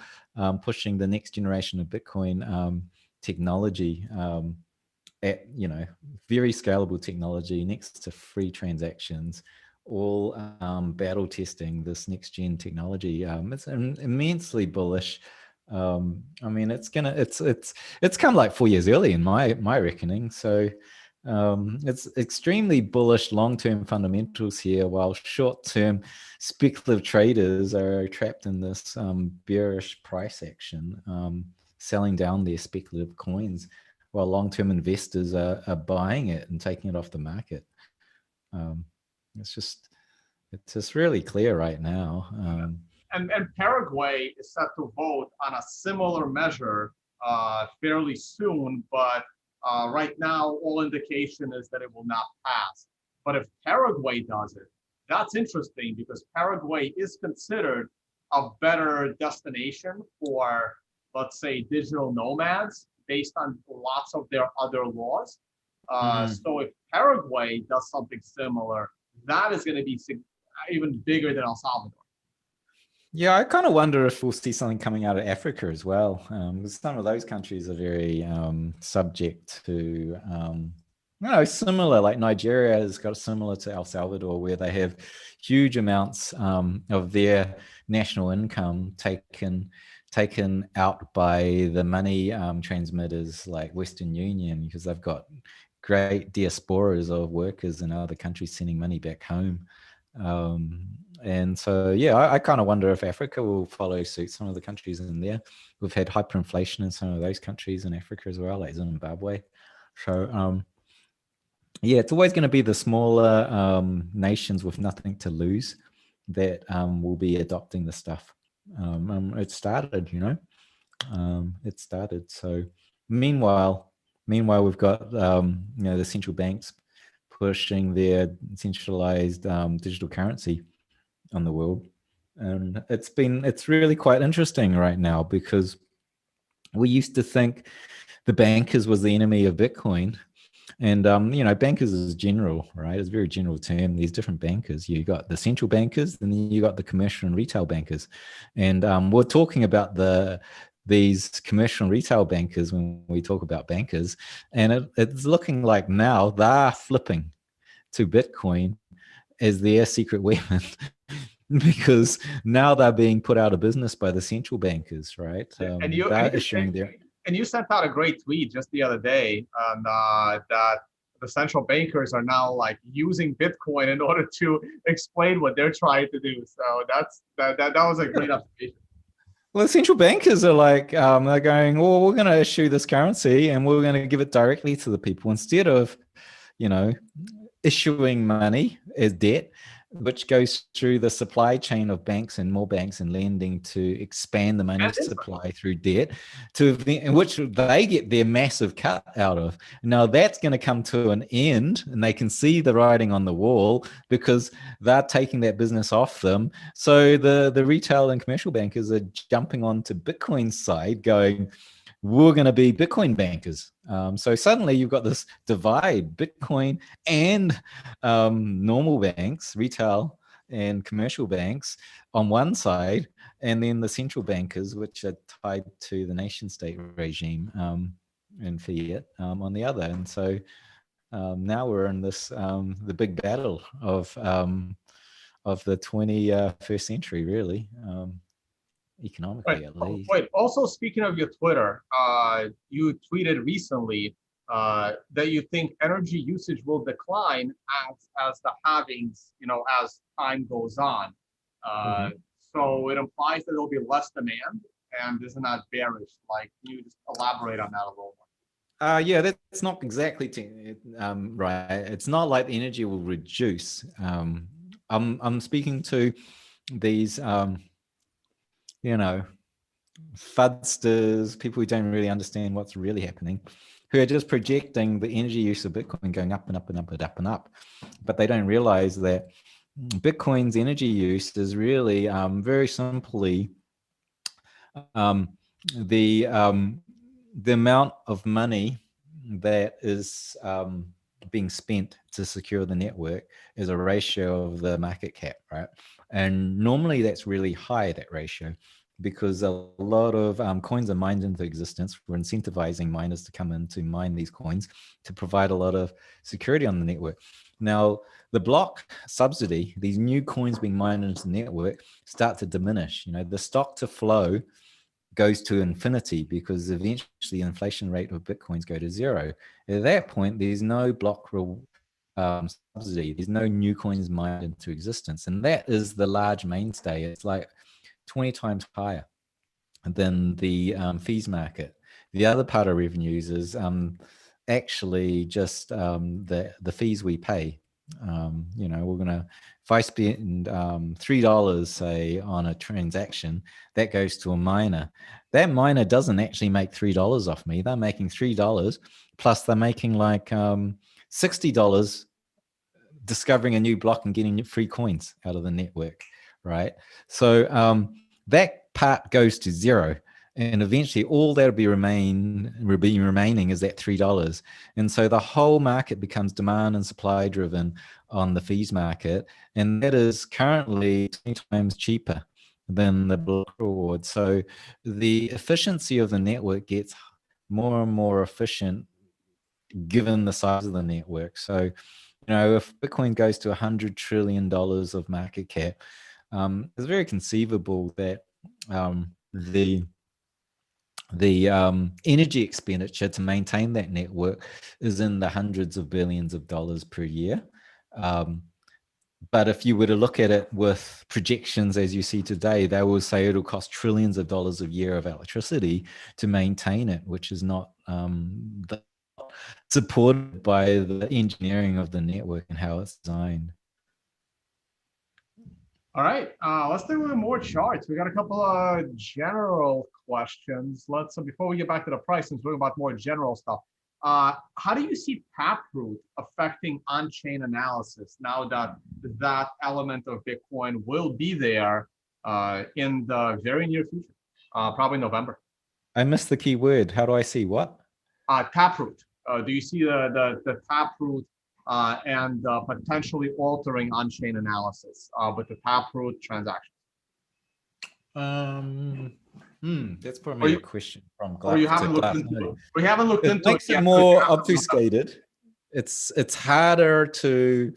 pushing the next generation of Bitcoin technology at, very scalable technology next to free transactions, all battle testing this next gen technology. It's immensely bullish. I mean, it's come like 4 years early in my reckoning. So it's extremely bullish long-term fundamentals here, while short-term speculative traders are trapped in this bearish price action, selling down their speculative coins, while long-term investors are buying it and taking it off the market. Um, it's just really clear right now. And Paraguay is set to vote on a similar measure fairly soon, but right now all indication is that it will not pass. But if Paraguay does it, that's interesting, because Paraguay is considered a better destination for, let's say, digital nomads based on lots of their other laws. So if Paraguay does something similar, that is going to be even bigger than El Salvador. Yeah, I kind of wonder if we'll see something coming out of Africa as well. Some of those countries are very subject to, similar, like Nigeria has got similar to El Salvador, where they have huge amounts of their national income taken out by the money transmitters like Western Union, because they've got great diasporas of workers in other countries sending money back home. And so, yeah, I kind of wonder if Africa will follow suit. Some of the countries in there, we've had hyperinflation in some of those countries in Africa as well, like Zimbabwe. So, yeah, it's always going to be the smaller nations with nothing to lose that will be adopting the stuff. It started, it started. So, meanwhile, we've got the central banks pushing their centralized digital currency on the world, and it's really quite interesting right now, because we used to think the bankers was the enemy of Bitcoin, and bankers is general, right? It's a very general term. There's different bankers. You got the central bankers, and then you got the commercial and retail bankers, and we're talking about these commercial and retail bankers when we talk about bankers, and it's looking like now they're flipping to Bitcoin as their secret weapon because now they're being put out of business by the central bankers, right? They're issuing their... And you sent out a great tweet just the other day on that the central bankers are now like using Bitcoin in order to explain what they're trying to do. So that was a great observation. Well, the central bankers are like, they're going, well, we're going to issue this currency and we're going to give it directly to the people, instead of, issuing money as debt. which goes through the supply chain of banks and more banks and lending to expand the money supply through debt, in which they get their massive cut out of. Now that's going to come to an end, and they can see the writing on the wall because they're taking that business off them. So the retail and commercial bankers are jumping onto Bitcoin's side, going, we're going to be Bitcoin bankers. So suddenly you've got this divide, Bitcoin and normal banks, retail and commercial banks on one side, and then the central bankers, which are tied to the nation state regime and fiat on the other. And so now we're in this, the big battle of the 21st century, really. Economically, at least. Wait. Also, speaking of your Twitter, you tweeted recently that you think energy usage will decline as the halvings, as time goes on. So it implies that there'll be less demand, and isn't that bearish? Like, can you just elaborate on that a little more? Yeah, that's not exactly right. It's not like the energy will reduce. I'm speaking to these. Fudsters, people who don't really understand what's really happening, who are just projecting the energy use of Bitcoin going up and up and up and up and up. But they don't realize that Bitcoin's energy use is really very simply the amount of money that is being spent to secure the network is a ratio of the market cap, right? And normally that's really high, that ratio, because a lot of coins are mined into existence. We're incentivizing miners to come in to mine these coins to provide a lot of security on the network. Now, the block subsidy, these new coins being mined into the network, start to diminish. The stock to flow goes to infinity because eventually the inflation rate of Bitcoins go to zero. At that point, there's no block subsidy. There's no new coins mined into existence. And that is the large mainstay. It's like 20 times higher than the fees market. The other part of revenues is actually just the fees we pay. We're gonna, if I spend $3, say, on a transaction, that goes to a miner. That miner doesn't actually make $3 off me. They're making $3 plus they're making like $60 discovering a new block and getting free coins out of the network, right? So that part goes to zero. And eventually all that'll be remaining is that $3. And so the whole market becomes demand and supply driven on the fees market. And that is currently 20 times cheaper than the block reward. So the efficiency of the network gets more and more efficient given the size of the network. So, if Bitcoin goes to $100 trillion of market cap, it's very conceivable that the energy expenditure to maintain that network is in the hundreds of billions of dollars per year. But if you were to look at it with projections as you see today, they will say it'll cost trillions of dollars a year of electricity to maintain it, which is not supported by the engineering of the network and how it's designed. All right, let's do more charts. We got a couple of general questions. Before we get back to the price, since we're about more general stuff, how do you see Taproot affecting on-chain analysis now that that element of Bitcoin will be there in the very near future, probably November? I missed the key word. How do I see what? Taproot. Do you see the Taproot and potentially altering on-chain analysis with the Taproot transactions? That's probably a question from Glass. Or you haven't looked into it. We haven't looked into it. Makes it more obfuscated. It's harder to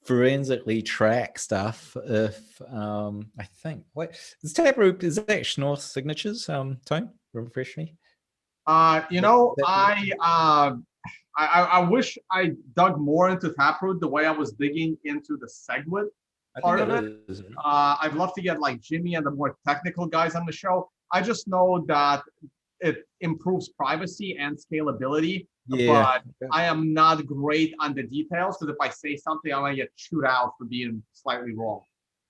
forensically track stuff if I think is Taproot, is that Schnorr signatures? Tone, refresh me. I wish I dug more into Taproot the way I was digging into the SegWit part of it. I'd love to get like Jimmy and the more technical guys on the show. I just know that it improves privacy and scalability, Yeah. but I am not great on the details, because if I say something, I might get chewed out for being slightly wrong.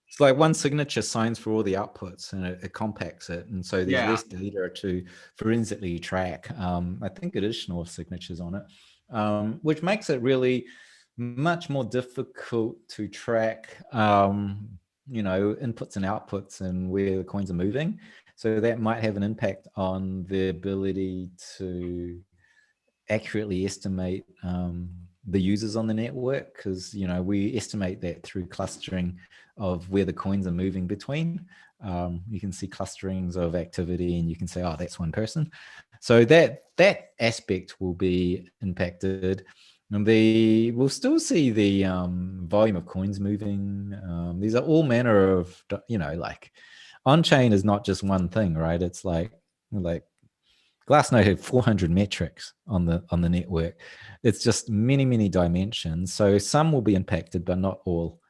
It's like one signature signs for all the outputs, and it compacts it, and so there's Yeah. less data to forensically track. I think additional signatures on it, which makes it really much more difficult to track, inputs and outputs and where the coins are moving. So that might have an impact on the ability to accurately estimate the users on the network, because we estimate that through clustering of where the coins are moving between. You can see clusterings of activity, and you can say, oh, that's one person. So that aspect will be impacted. And we'll still see the volume of coins moving. These are all manner of, like on-chain is not just one thing, right? It's like Glassnode had 400 metrics on the network. It's just many dimensions. So some will be impacted, but not all.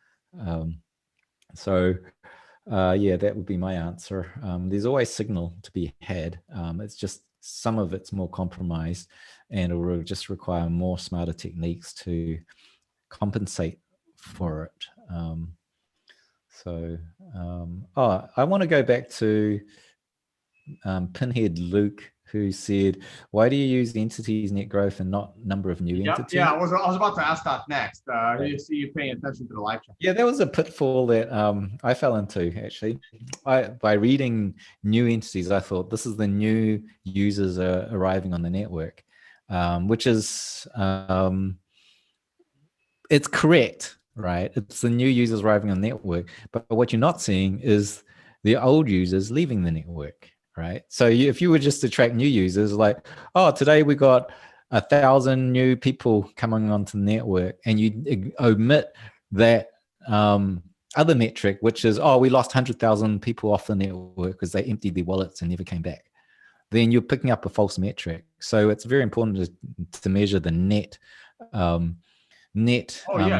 Yeah, that would be my answer. There's always signal to be had. It's just some of it's more compromised, and it will just require more smarter techniques to compensate for it. I want to go back to Pinhead Luke, who said, why do you use entities net growth and not number of new entities? Yeah, I was about to ask that next. You see you paying attention to the live chat. Yeah, that was a pitfall that I fell into, actually. By reading new entities, I thought this is the new users are arriving on the network, which is, it's correct, right? It's the new users arriving on the network. But what you're not seeing is the old users leaving the network, right? So if you were just to track new users, like, oh, today we got 1,000 new people coming onto the network, and you omit that other metric, which is, oh, we lost 100,000 people off the network because they emptied their wallets and never came back, then you're picking up a false metric. So it's very important to measure the net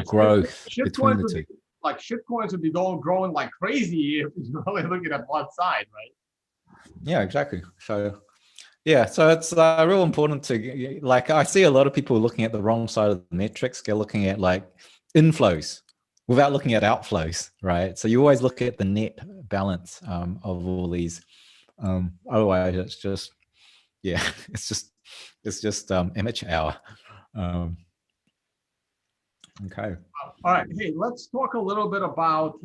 growth between the two. Like shitcoins would be growing like crazy if you're only looking at one side, right? Yeah, exactly. So yeah, so it's real important to, like, I see a lot of people looking at the wrong side of the metrics. They're looking at like inflows without looking at outflows, right? So you always look at the net balance of all these. Otherwise, it's just, yeah, it's just amateur hour. Okay. All right. Hey, let's talk a little bit about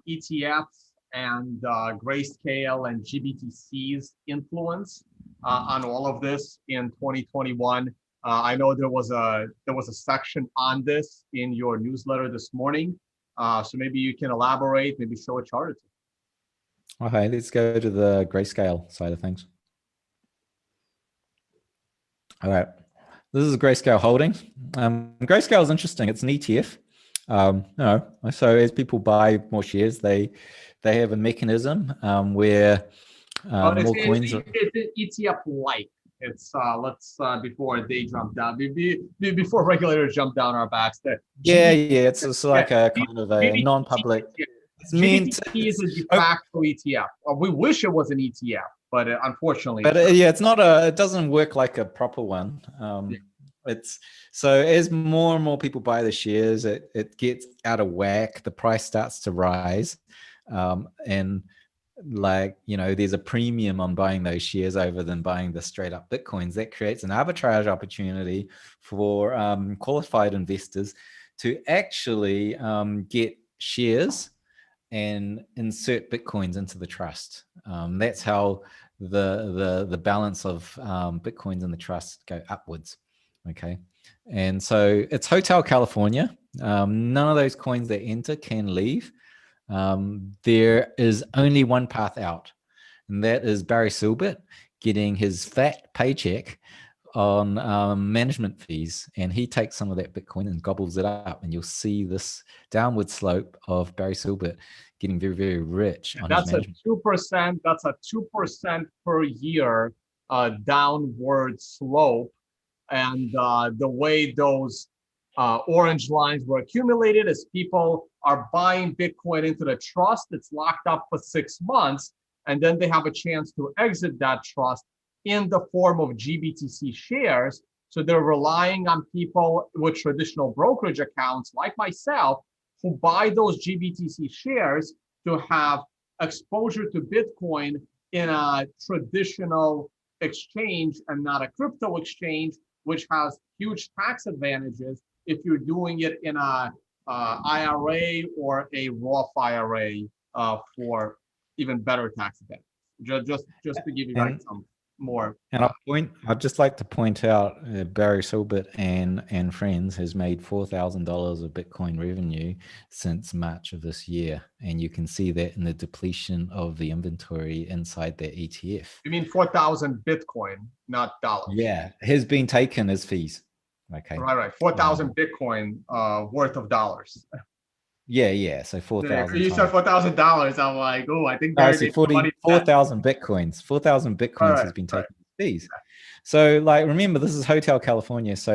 ETFs and Grayscale and GBTC's influence on all of this in 2021. I know there was a section on this in your newsletter this morning. So maybe you can elaborate, maybe show a chart or two. Okay, let's go to the Grayscale side of things. All right. This is Grayscale holding. Grayscale is interesting. It's an ETF. So as people buy more shares, they have a mechanism where more coins. It's ETF like. It's before they jump down, before regulators jump down our backs. It's like a kind of a non-public. It's meant is a de facto ETF. We wish it was an ETF, but unfortunately, it's not it doesn't work like a proper one. It's so as more and more people buy the shares, it gets out of whack. The price starts to rise, and there's a premium on buying those shares over than buying the straight up Bitcoins. That creates an arbitrage opportunity for qualified investors to actually get shares and insert Bitcoins into the trust. That's how the balance of Bitcoins in the trust go upwards. Okay. And so it's Hotel California. None of those coins that enter can leave. There is only one path out, and that is Barry Silbert getting his fat paycheck on management fees, and he takes some of that Bitcoin and gobbles it up, and you'll see this downward slope of Barry Silbert getting very, very rich. That's a 2%. That's a 2% per year downward slope, and the way those orange lines were accumulated is people are buying Bitcoin into the trust. It's locked up for 6 months, and then they have a chance to exit that trust in the form of GBTC shares. So they're relying on people with traditional brokerage accounts like myself who buy those GBTC shares to have exposure to Bitcoin in a traditional exchange and not a crypto exchange, which has huge tax advantages if you're doing it in a IRA or a Roth IRA for even better tax advantage. Just to give you guys some more. And I'd just like to point out Barry Silbert and friends has made $4,000 of Bitcoin revenue since March of this year, and you can see that in the depletion of the inventory inside their ETF. You mean 4,000 Bitcoin, not dollars? Yeah, has been taken as fees. Okay. Right. 4,000 Bitcoin worth of dollars. Yeah. So 4,000. You said $4,000. I'm like, oh, I think I said 4,000 Bitcoins. 4,000 Bitcoins has been taken as fees. So, like, remember, this is Hotel California. So,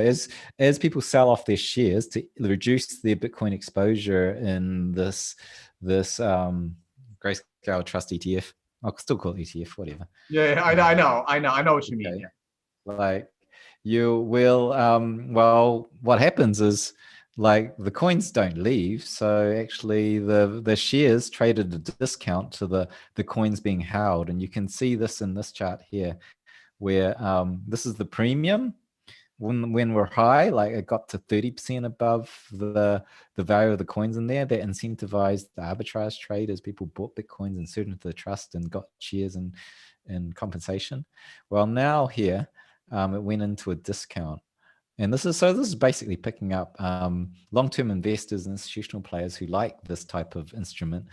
as people sell off their shares to reduce their Bitcoin exposure in this Grayscale Trust ETF, I'll still call it ETF, whatever. Yeah, I know what you mean. Yeah. Like, you will. Well, what happens is, like, the coins don't leave. So actually, the shares traded at a discount to the coins being held, and you can see this in this chart here, where this is the premium when we're high, like it got to 30% above the value of the coins in there. That incentivized the arbitrage trade as people bought Bitcoins and inserted into the trust and got shares and compensation. Well, now here it went into a discount. And this is basically picking up long-term investors and institutional players who like this type of instrument,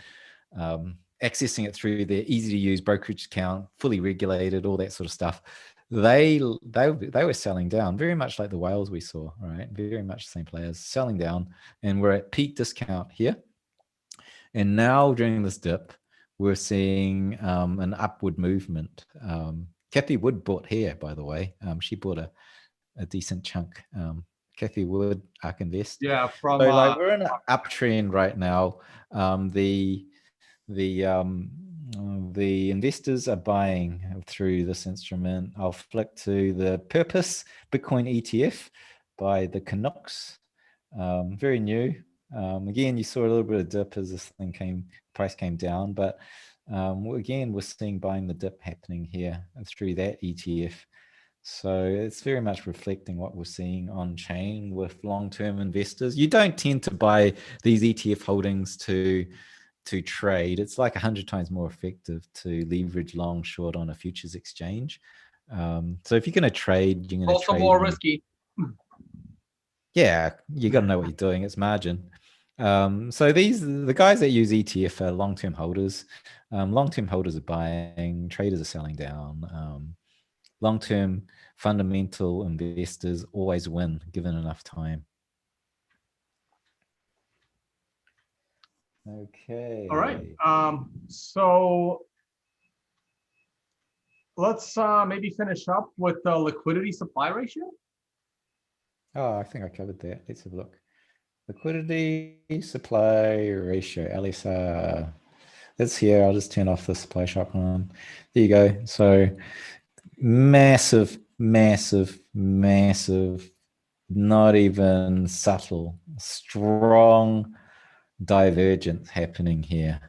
accessing it through their easy-to-use brokerage account, fully regulated, all that sort of stuff. They were selling down, very much like the whales we saw, right? Very much the same players selling down, and we're at peak discount here. And now during this dip, we're seeing an upward movement. Kathy Wood bought here, by the way. She bought a decent chunk. Kathy Wood, ARK Invest. Yeah, from so like we're in an uptrend right now. The investors are buying through this instrument. I'll flick to the Purpose Bitcoin ETF by the Canucks. Very new. Again, you saw a little bit of dip as this thing price came down, but again, we're seeing buying the dip happening here through that ETF. So it's very much reflecting what we're seeing on chain with long-term investors. You don't tend to buy these ETF holdings to trade. It's like 100 times more effective to leverage long short on a futures exchange. So if you're going to trade, you're going to trade. Also more risky. Yeah, you got to know what you're doing. It's margin. So the guys that use ETF are long-term holders. Long-term holders are buying, traders are selling down. Long-term fundamental investors always win given enough time. Okay. All right. So let's maybe finish up with the liquidity supply ratio. Oh, I think I covered that. Let's have a look. Liquidity supply ratio, LSR. It's here. I'll just turn off the supply shock one. There you go. So massive, not even subtle, strong divergence happening here.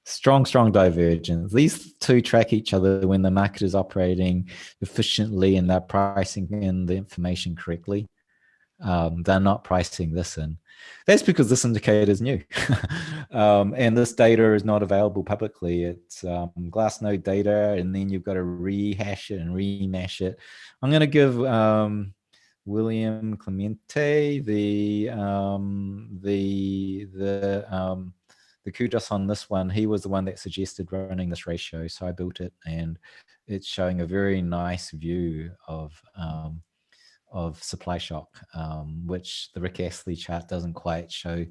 Strong divergence. These two track each other when the market is operating efficiently and they're pricing in the information correctly. They're not pricing this in. That's because this indicator is new. And this data is not available publicly. It's Glassnode data, and then you've got to rehash it and remash it. I'm going to give William Clemente the kudos on this one. He was the one that suggested running this ratio, so I built it, and it's showing a very nice view of supply shock, which the Rick Astley chart doesn't quite show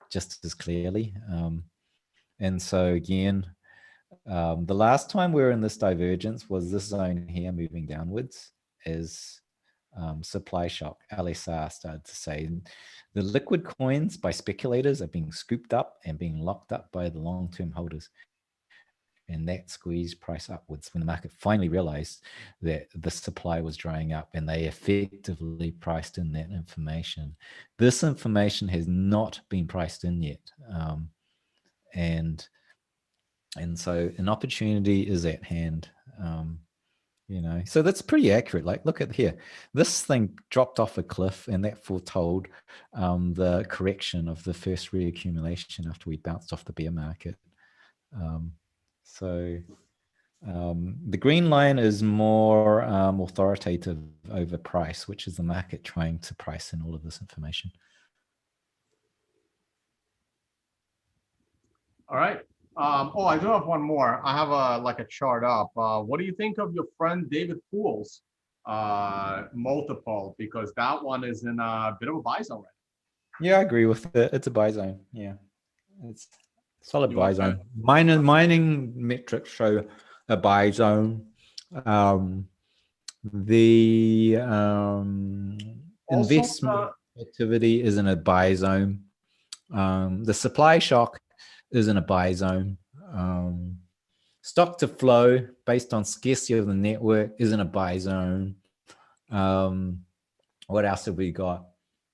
just as clearly. And so again, the last time we were in this divergence was this zone here moving downwards as supply shock, LSR, started to say. The liquid coins by speculators are being scooped up and being locked up by the long-term holders. and that squeezed price upwards when the market finally realized that the supply was drying up, and they effectively priced in that information. This information has not been priced in yet. And so an opportunity is at hand. You know, so that's pretty accurate. Like, look at here, this thing dropped off a cliff, and that foretold the correction of the first reaccumulation after we bounced off the bear market. So the green line is more authoritative over price, which is the market trying to price in all of this information. All right. Oh, I do have one more. I have a chart up. What do you think of your friend David Poole's multiple? Because that one is in a bit of a buy zone right now. Yeah, I agree with it. It's a buy zone. Yeah, it's solid buy zone. Okay. Mining metrics show a buy zone. The investment activity is in a buy zone. The supply shock is in a buy zone. Stock to flow based on scarcity of the network is in a buy zone. What else have we got?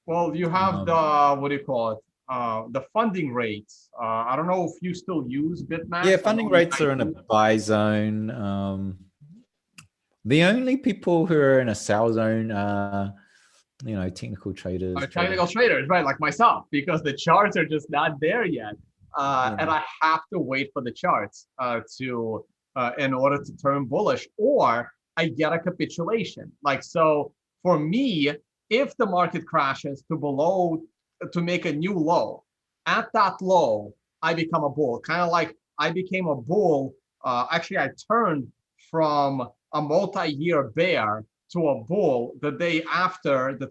Well, you have the, what do you call it? The funding rates. I don't know if you still use Bitmax. Yeah, funding rates are in a buy zone. The only people who are in a sell zone are, you know, technical traders. Technical traders, right? Like myself, because the charts are just not there yet. And I have to wait for the charts in order to turn bullish, or I get a capitulation. Like, so for me, if the market crashes to make a new low, at that low, I become a bull. Kind of like I became a bull. Actually, I turned from a multi-year bear to a bull the day after the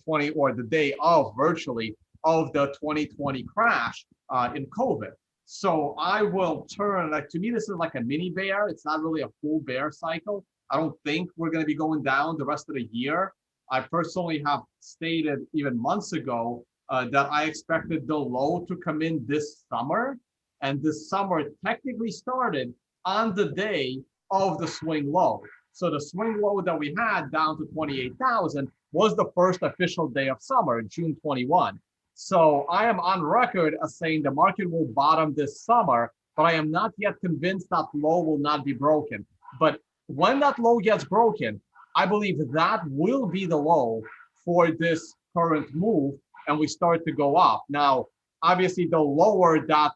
day of virtually of the 2020 crash in COVID. So I will turn, like, to me, this is like a mini bear. It's not really a full bear cycle. I don't think we're going to be going down the rest of the year. I personally have stated even months ago that I expected the low to come in this summer. And this summer technically started on the day of the swing low. So the swing low that we had down to 28,000 was the first official day of summer, June 21. So I am on record as saying the market will bottom this summer, but I am not yet convinced that low will not be broken. But when that low gets broken, I believe that will be the low for this current move, and we start to go up. Now, obviously, the lower that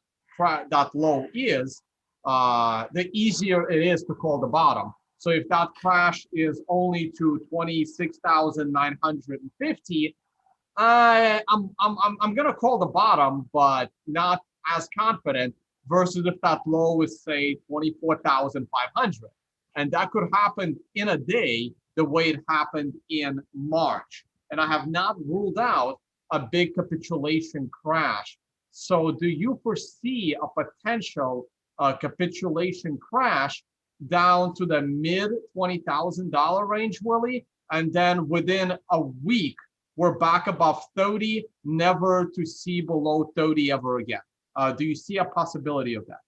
low is, the easier it is to call the bottom. So if that crash is only to 26,950, I'm gonna call the bottom, but not as confident. Versus if that low is, say, 24,500, and that could happen in a day the way it happened in March. And I have not ruled out a big capitulation crash. So do you foresee a potential capitulation crash down to the mid $20,000 range, Willie? And then within a week, we're back above 30, never to see below 30 ever again. Do you see a possibility of that?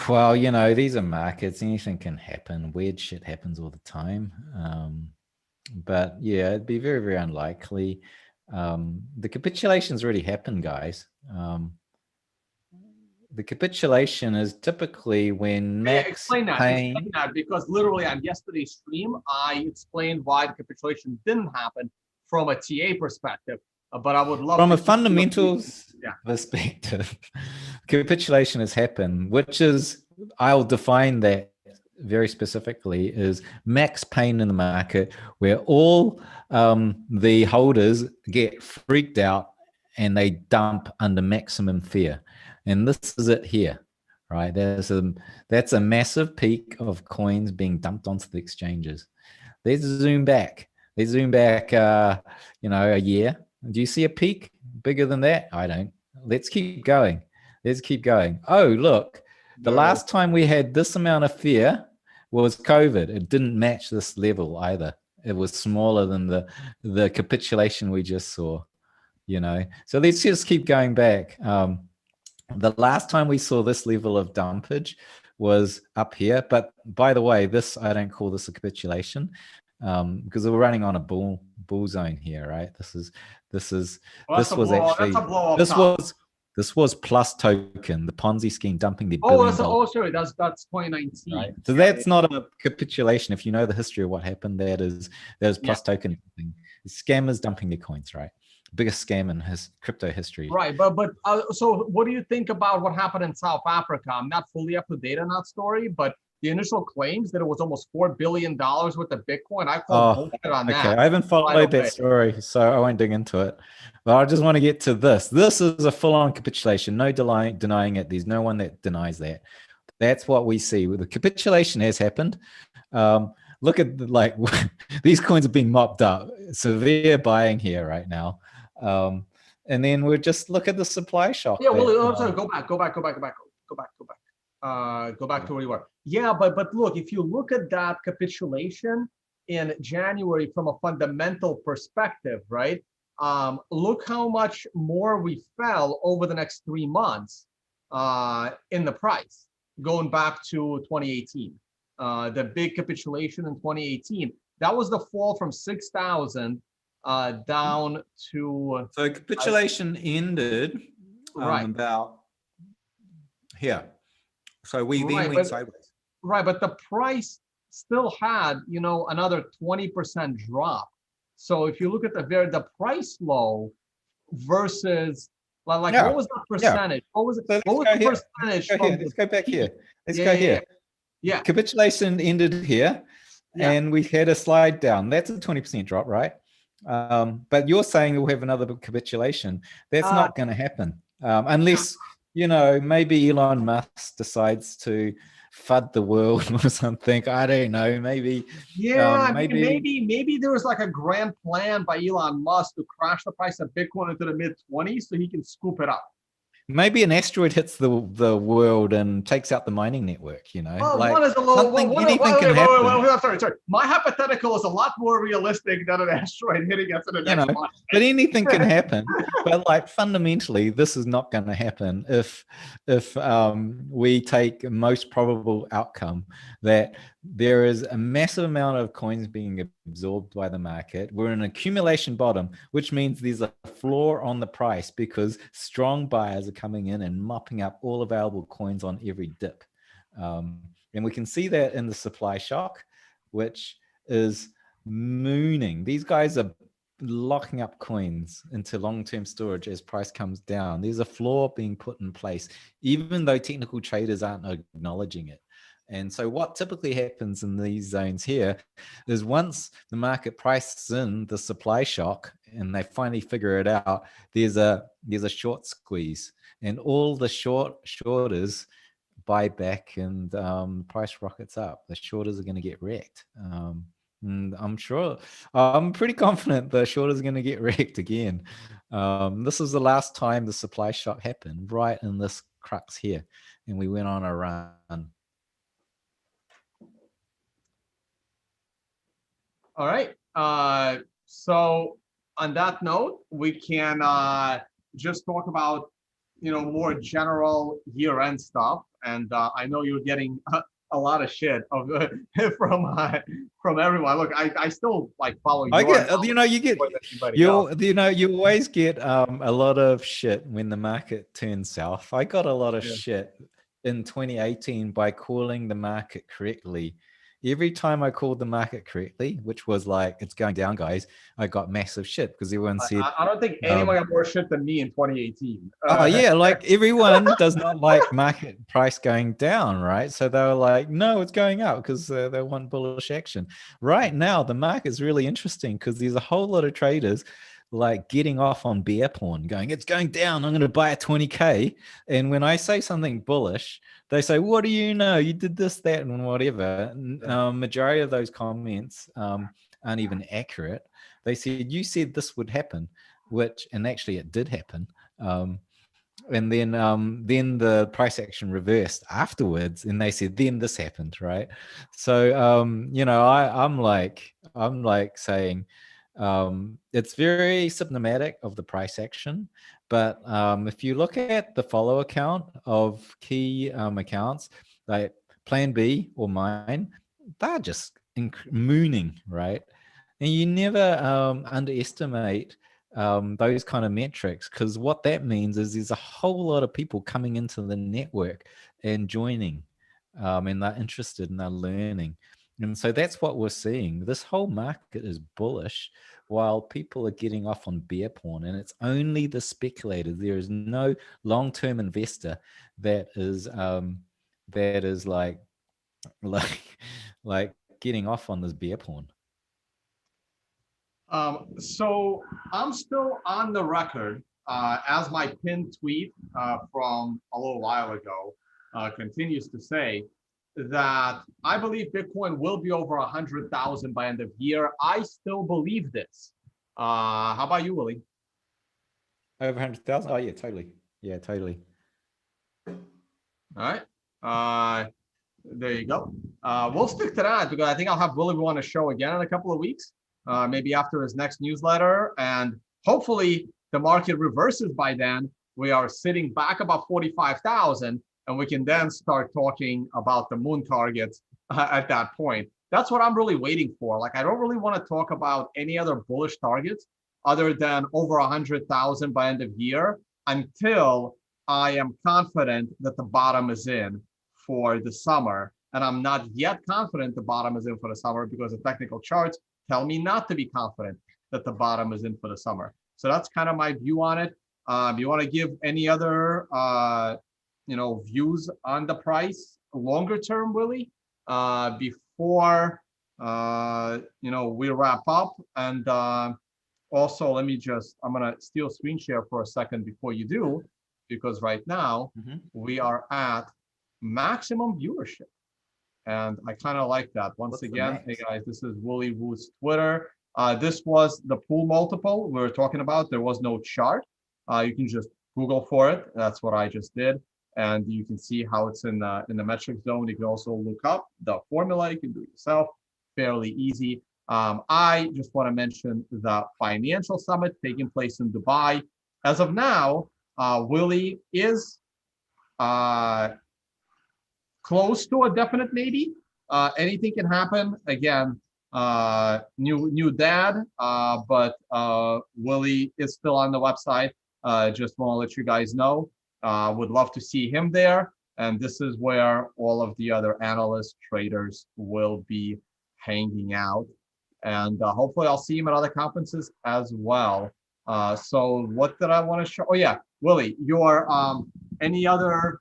Well, you know, these are markets. Anything can happen. Weird shit happens all the time. But yeah, it'd be very, very unlikely. The capitulation's already happened, guys. The capitulation is typically when max explain that, because literally on yesterday's stream, I explained why the capitulation didn't happen from a TA perspective. But I would love from a fundamentals perspective, capitulation has happened, which is, I'll define that very specifically, is max pain in the market, where all the holders get freaked out and they dump under maximum fear. And this is it here, right? That's a massive peak of coins being dumped onto the exchanges. Let's zoom back. Let's zoom back, you know, a year. Do you see a peak bigger than that? I don't. Let's keep going. Let's keep going. Oh, look, the last time we had this amount of fear was COVID. It didn't match this level either. It was smaller than the capitulation we just saw, you know. So let's just keep going back. The last time we saw this level of dumpage was up here. But by the way, this, I don't call this a capitulation, because we're running on a bull zone here, right? Well, This was actually, that's a blow off this top. was this was plus token, the Ponzi scheme dumping the Oh, billion that's dollars. sorry, that's 2019. Right. So that's not a capitulation. If you know the history of what happened, that is plus token dumping. Scammers dumping their coins, right? Biggest scam in his crypto history. Right, but so what do you think about what happened in South Africa? I'm not fully up to date on that story, but the initial claims that it was almost $4 billion worth of Bitcoin, I call bullshit on that. Okay, I haven't followed that story, so I won't dig into it. But I just want to get to this. This is a full-on capitulation. No denying it. There's no one that denies that. That's what we see. The capitulation has happened. Look at these coins are being mopped up. Severe buying here right now. And then we'll just look at the supply shock. Yeah, well, I'm sorry, go back to where you were. Yeah, but look, if you look at that capitulation in January from a fundamental perspective, right? Look how much more we fell over the next 3 months in the price, going back to 2018. The big capitulation in 2018, that was the fall from 6,000 down to. So capitulation ended about here. So we then went sideways. Right, but the price still had, another 20% drop. So if you look at the price low versus what was the percentage? What was the percentage? Let's go back here. Let's go here. Yeah. Capitulation ended here, and we had a slide down. That's a 20% drop, right? But you're saying we'll have another capitulation. That's not going to happen unless, maybe Elon Musk decides to FUD the world or something. I don't know. Maybe. Yeah, maybe there was like a grand plan by Elon Musk to crash the price of Bitcoin into the mid-20s so he can scoop it up. Maybe an asteroid hits the world and takes out the mining network, one is a little, anything can happen. Sorry. My hypothetical is a lot more realistic than an asteroid hitting us in the next month. But anything can happen. But fundamentally, this is not going to happen if we take most probable outcome that there is a massive amount of coins being absorbed by the market. We're in an accumulation bottom, which means there's a floor on the price because strong buyers are coming in and mopping up all available coins on every dip. And we can see that in the supply shock, which is mooning. These guys are locking up coins into long-term storage as price comes down. There's a floor being put in place, even though technical traders aren't acknowledging it. And so what typically happens in these zones here is once the market prices in the supply shock and they finally figure it out, there's a short squeeze, and all the shorters buy back, and price rockets up. The shorters are going to get wrecked. And I'm pretty confident the shorters are going to get wrecked again. This is the last time the supply shock happened, right in this crux here, and we went on a run. All right. So on that note, we can just talk about, more general year-end stuff. And I know you're getting a lot of shit from everyone. Look, I still follow you. You always get a lot of shit when the market turns south. I got a lot of shit in 2018 by calling the market correctly. Every time I called the market correctly, which was it's going down, guys, I got massive shit because everyone said. I don't think anyone got more shit than me in 2018. Everyone does not like market price going down, right? So they were like, no, it's going up because they want bullish action. Right now, the market's really interesting because there's a whole lot of traders getting off on bear porn, going, it's going down, I'm going to buy a 20K. And when I say something bullish, they say, what do you know? You did this, that, and whatever. Majority of those comments aren't even accurate. They said, you said this would happen, and actually it did happen. And then the price action reversed afterwards, and they said, then this happened, right? So, I'm saying, it's very symptomatic of the price action, but if you look at the follow account of key accounts, Plan B or mine, they're just mooning, right? And you never underestimate those kind of metrics, because what that means is there's a whole lot of people coming into the network and joining, and they're interested and they're learning. And so that's what we're seeing. This whole market is bullish while people are getting off on bear porn, and it's only the speculators. There is no long-term investor that is like like getting off on this bear porn. So I'm still on the record as my pinned tweet from a little while ago continues to say that I believe Bitcoin will be over 100,000 by end of year. I still believe this. How about you, Willie? Over 100,000? Oh yeah, totally. Yeah, totally. All right. There you go. We'll stick to that because I think I'll have Willie on a show again in a couple of weeks, maybe after his next newsletter. And hopefully the market reverses by then. We are sitting back about 45,000 and we can then start talking about the moon targets at that point. That's what I'm really waiting for. Like, I don't really want to talk about any other bullish targets other than over 100,000 by end of year until I am confident that the bottom is in for the summer. And I'm not yet confident the bottom is in for the summer because the technical charts tell me not to be confident that the bottom is in for the summer. So that's kind of my view on it. You want to give any other views on the price longer term, Willie, before we wrap up? And also, I'm gonna steal screen share for a second before you do, because right now we are at maximum viewership. And I kind of like that. Once again, hey guys, this is Willy Woo's Twitter. This was the pool multiple we were talking about. There was no chart. You can just Google for it. That's what I just did. And you can see how it's in the metric zone. You can also look up the formula. You can do it yourself. Fairly easy. I just want to mention the financial summit taking place in Dubai. As of now, Willy is close to a definite maybe. Anything can happen. Again, new dad, but Willy is still on the website. Just want to let you guys know. Would love to see him there. And this is where all of the other analysts, traders will be hanging out. And hopefully I'll see him at other conferences as well. So what did I want to show? Oh yeah, Willy, your any other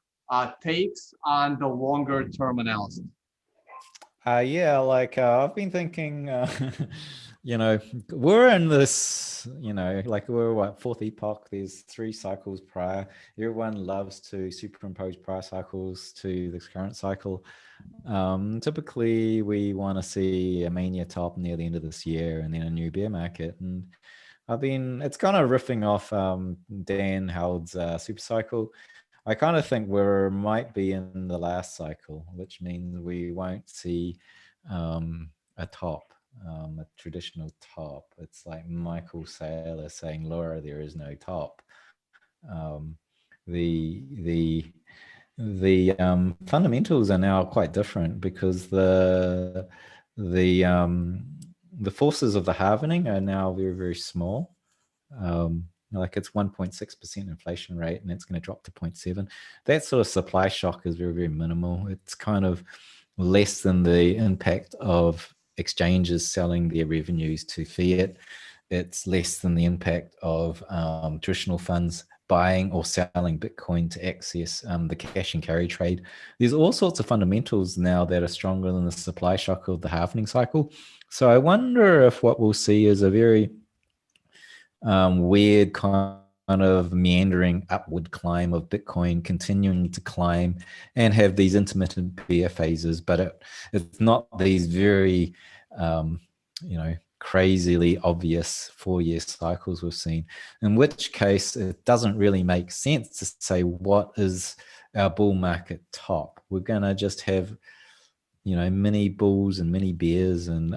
takes on the longer term analysis? Yeah, like I've been thinking, we're in this, like we're what, fourth epoch. There's 3 cycles prior. Everyone loves to superimpose prior cycles to this current cycle. Typically, we want to see a mania top near the end of this year and then a new bear market. And it's kind of riffing off Dan Howard's super cycle. I kind of think we might be in the last cycle, which means we won't see a top, a traditional top. It's like Michael Saylor saying, "Laura, there is no top." The fundamentals are now quite different because the forces of the halvening are now very, very small. Like it's 1.6% inflation rate and it's going to drop to 0.7. That sort of supply shock is very, very minimal. It's kind of less than the impact of exchanges selling their revenues to fiat. It's less than the impact of traditional funds buying or selling Bitcoin to access the cash and carry trade. There's all sorts of fundamentals now that are stronger than the supply shock of the halvening cycle. So I wonder if what we'll see is a very weird kind of meandering upward climb of Bitcoin, continuing to climb and have these intermittent bear phases, but it's not these very crazily obvious 4-year cycles we've seen, in which case it doesn't really make sense to say what is our bull market top. We're going to just have mini bulls and mini bears and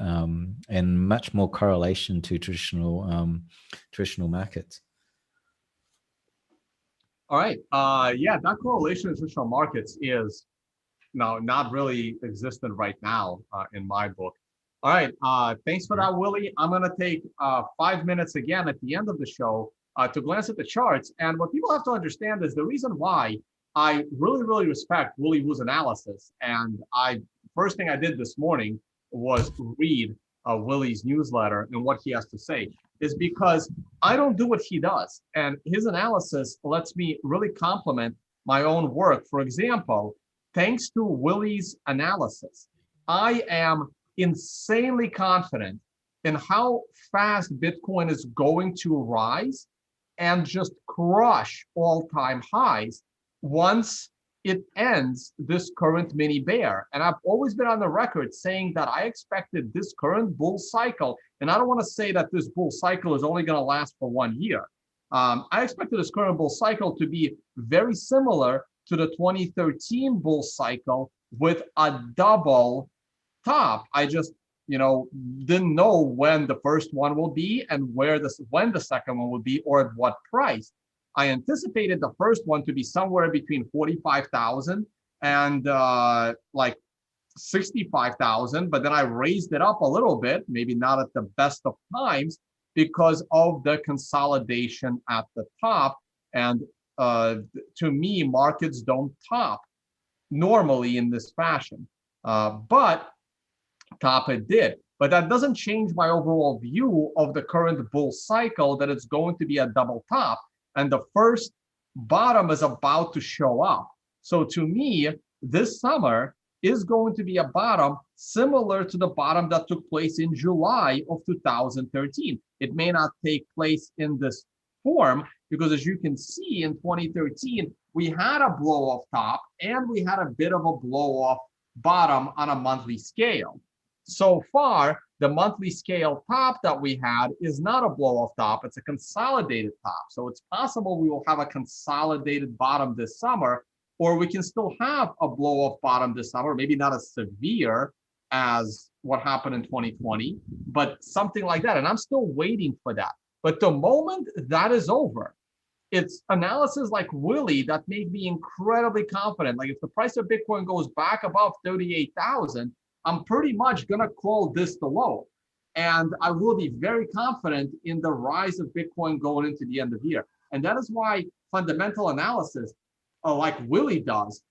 much more correlation to traditional markets. All right. Yeah, that correlation in traditional markets is no, not really existent right now in my book. All right. Thanks for that, Willie. I'm going to take 5 minutes again at the end of the show to glance at the charts. And what people have to understand is the reason why I really, really respect Willie Wu's analysis. And first thing I did this morning was read Willie's newsletter and what he has to say is because I don't do what he does. And his analysis lets me really complement my own work. For example, thanks to Willie's analysis, I am insanely confident in how fast Bitcoin is going to rise and just crush all-time highs once it ends this current mini bear. And I've always been on the record saying that I expected this current bull cycle, and I don't want to say that this bull cycle is only going to last for 1 year. I expected this current bull cycle to be very similar to the 2013 bull cycle with a double top. I just, didn't know when the first one will be and when the second one will be or at what price. I anticipated the first one to be somewhere between 45,000 and like 65,000, but then I raised it up a little bit, maybe not at the best of times because of the consolidation at the top. And to me, markets don't top normally in this fashion, but top it did. But that doesn't change my overall view of the current bull cycle, that it's going to be a double top. And the first bottom is about to show up. So to me, this summer is going to be a bottom similar to the bottom that took place in July of 2013. It may not take place in this form because, as you can see, in 2013, we had a blow-off top and we had a bit of a blow-off bottom on a monthly scale. So far, the monthly scale top that we had is not a blow-off top, it's a consolidated top. So it's possible we will have a consolidated bottom this summer, or we can still have a blow-off bottom this summer, maybe not as severe as what happened in 2020, but something like that. And I'm still waiting for that. But the moment that is over, it's analysis like Willy that made me incredibly confident. Like if the price of Bitcoin goes back above 38,000, I'm pretty much going to call this the low. And I will be very confident in the rise of Bitcoin going into the end of the year. And that is why fundamental analysis, like Willy does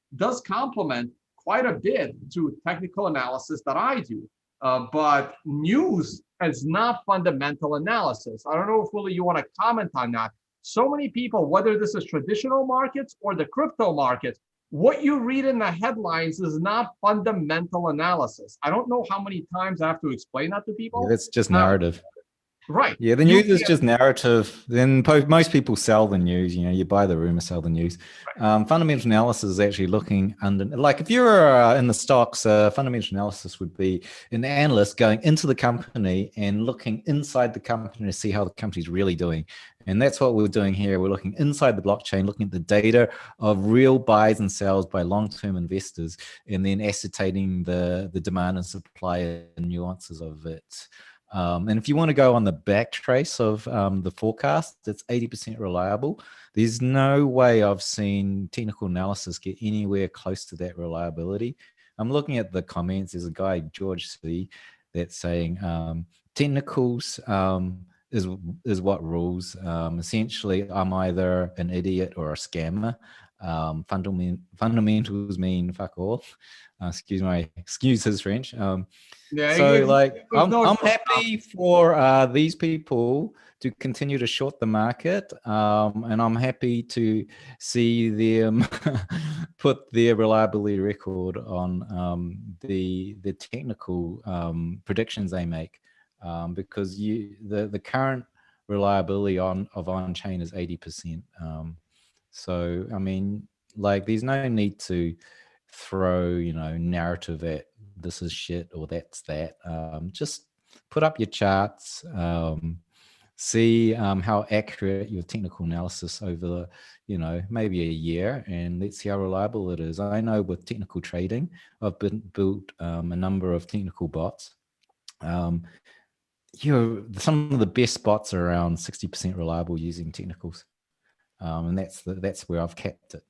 complement quite a bit to technical analysis that I do. But news is not fundamental analysis. I don't know if, Willy, you want to comment on that. So many people, whether this is traditional markets or the crypto markets, what you read in the headlines is not fundamental analysis. I don't know how many times I have to explain that to people. Yeah, it's just narrative. Right. Yeah, the news is just narrative. Then most people sell the news. You buy the rumor, sell the news. Right. Fundamental analysis is actually looking under, like if you're in the stocks, fundamental analysis would be an analyst going into the company and looking inside the company to see how the company's really doing. And that's what we're doing here. We're looking inside the blockchain, looking at the data of real buys and sells by long-term investors, and then ascertaining the demand and supply and nuances of it. And if you want to go on the back trace of the forecast, it's 80% reliable. There's no way I've seen technical analysis get anywhere close to that reliability. I'm looking at the comments. There's a guy, George C., that's saying technicals is what rules. Essentially, I'm either an idiot or a scammer. Fundamentals mean fuck all. Excuse his French. I'm happy for these people to continue to short the market, and I'm happy to see them put their reliability record on the technical predictions they make, because the current reliability of on-chain is 80%. So I mean, like, there's no need to throw narrative at this is shit or that's that. Just put up your charts, see how accurate your technical analysis over maybe a year, and let's see how reliable it is. I know with technical trading, I've built a number of technical bots. Some of the best bots are around 60% reliable using technicals, and that's where I've kept it.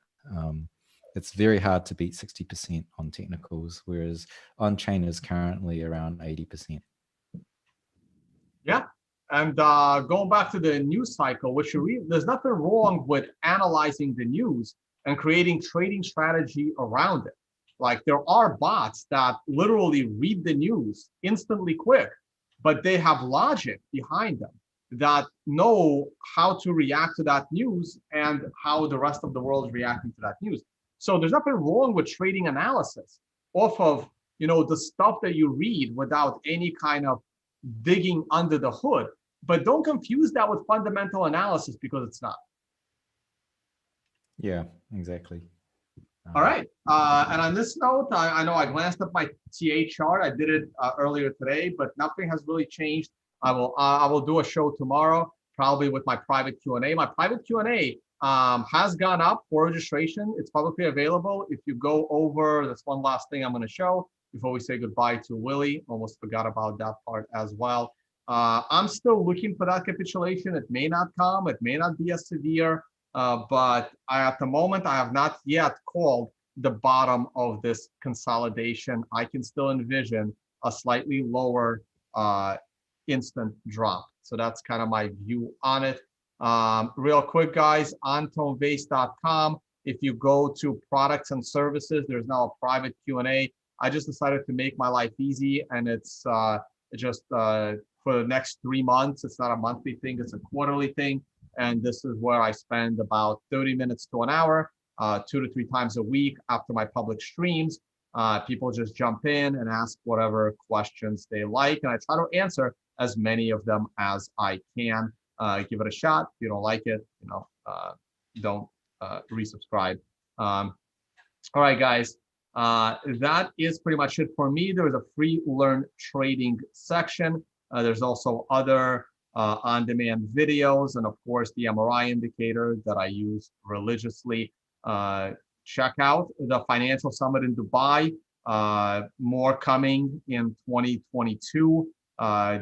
it's very hard to beat 60% on technicals, whereas on chain is currently around 80%. Yeah. And going back to the news cycle, there's nothing wrong with analyzing the news and creating trading strategy around it. Like there are bots that literally read the news instantly quick, but they have logic behind them that know how to react to that news and how the rest of the world is reacting to that news. So there's nothing wrong with trading analysis off of, the stuff that you read without any kind of digging under the hood. But don't confuse that with fundamental analysis, because it's not. Yeah, exactly. All right. And on this note, I know I glanced at my TA chart. I did it earlier today, but nothing has really changed. I will do a show tomorrow, probably with my private Q&A. My private Q&A has gone up for registration. It's publicly available. If you go over, that's one last thing I'm going to show before we say goodbye to Willy. Almost forgot about that part as well. I'm still looking for that capitulation. It may not come. It may not be as severe. But at the moment, I have not yet called the bottom of this consolidation. I can still envision a slightly lower instant drop. So that's kind of my view on it. Real quick, guys, AntonVays.com. If you go to products and services, there's now a private Q&A. I just decided to make my life easy, and it's just for the next 3 months. It's not a monthly thing, it's a quarterly thing. And this is where I spend about 30 minutes to an hour, 2 to 3 times a week after my public streams. People just jump in and ask whatever questions they like, and I try to answer as many of them as I can. Give it a shot. If you don't like it, don't resubscribe. All right, guys. That is pretty much it for me. There is a free learn trading section. There's also other on-demand videos, and of course the MRI indicator that I use religiously. Check out the Financial Summit in Dubai. More coming in 2022.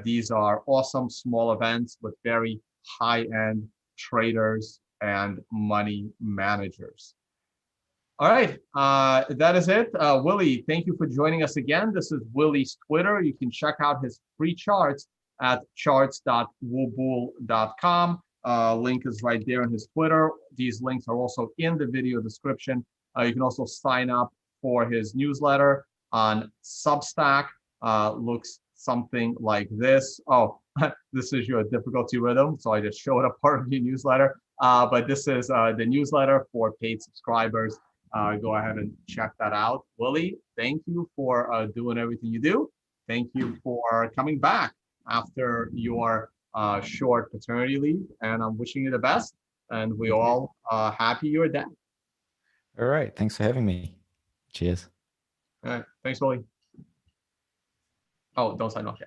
These are awesome small events with very high-end traders and money managers. All right, that is it. Willy, thank you for joining us again. This is Willy's Twitter. You can check out his free charts at charts.woobull.com. Link is right there on his Twitter. These links are also in the video description. You can also sign up for his newsletter on Substack. Looks something like this. Oh, this is your difficulty rhythm, so I just showed a part of your newsletter. But this is the newsletter for paid subscribers. Go ahead and check that out. Willy, thank you for doing everything you do. Thank you for coming back after your short paternity leave, and I'm wishing you the best, and we all happy you're dad. All right, thanks for having me. Cheers. All right, thanks, Willy. Oh, don't sign off yet.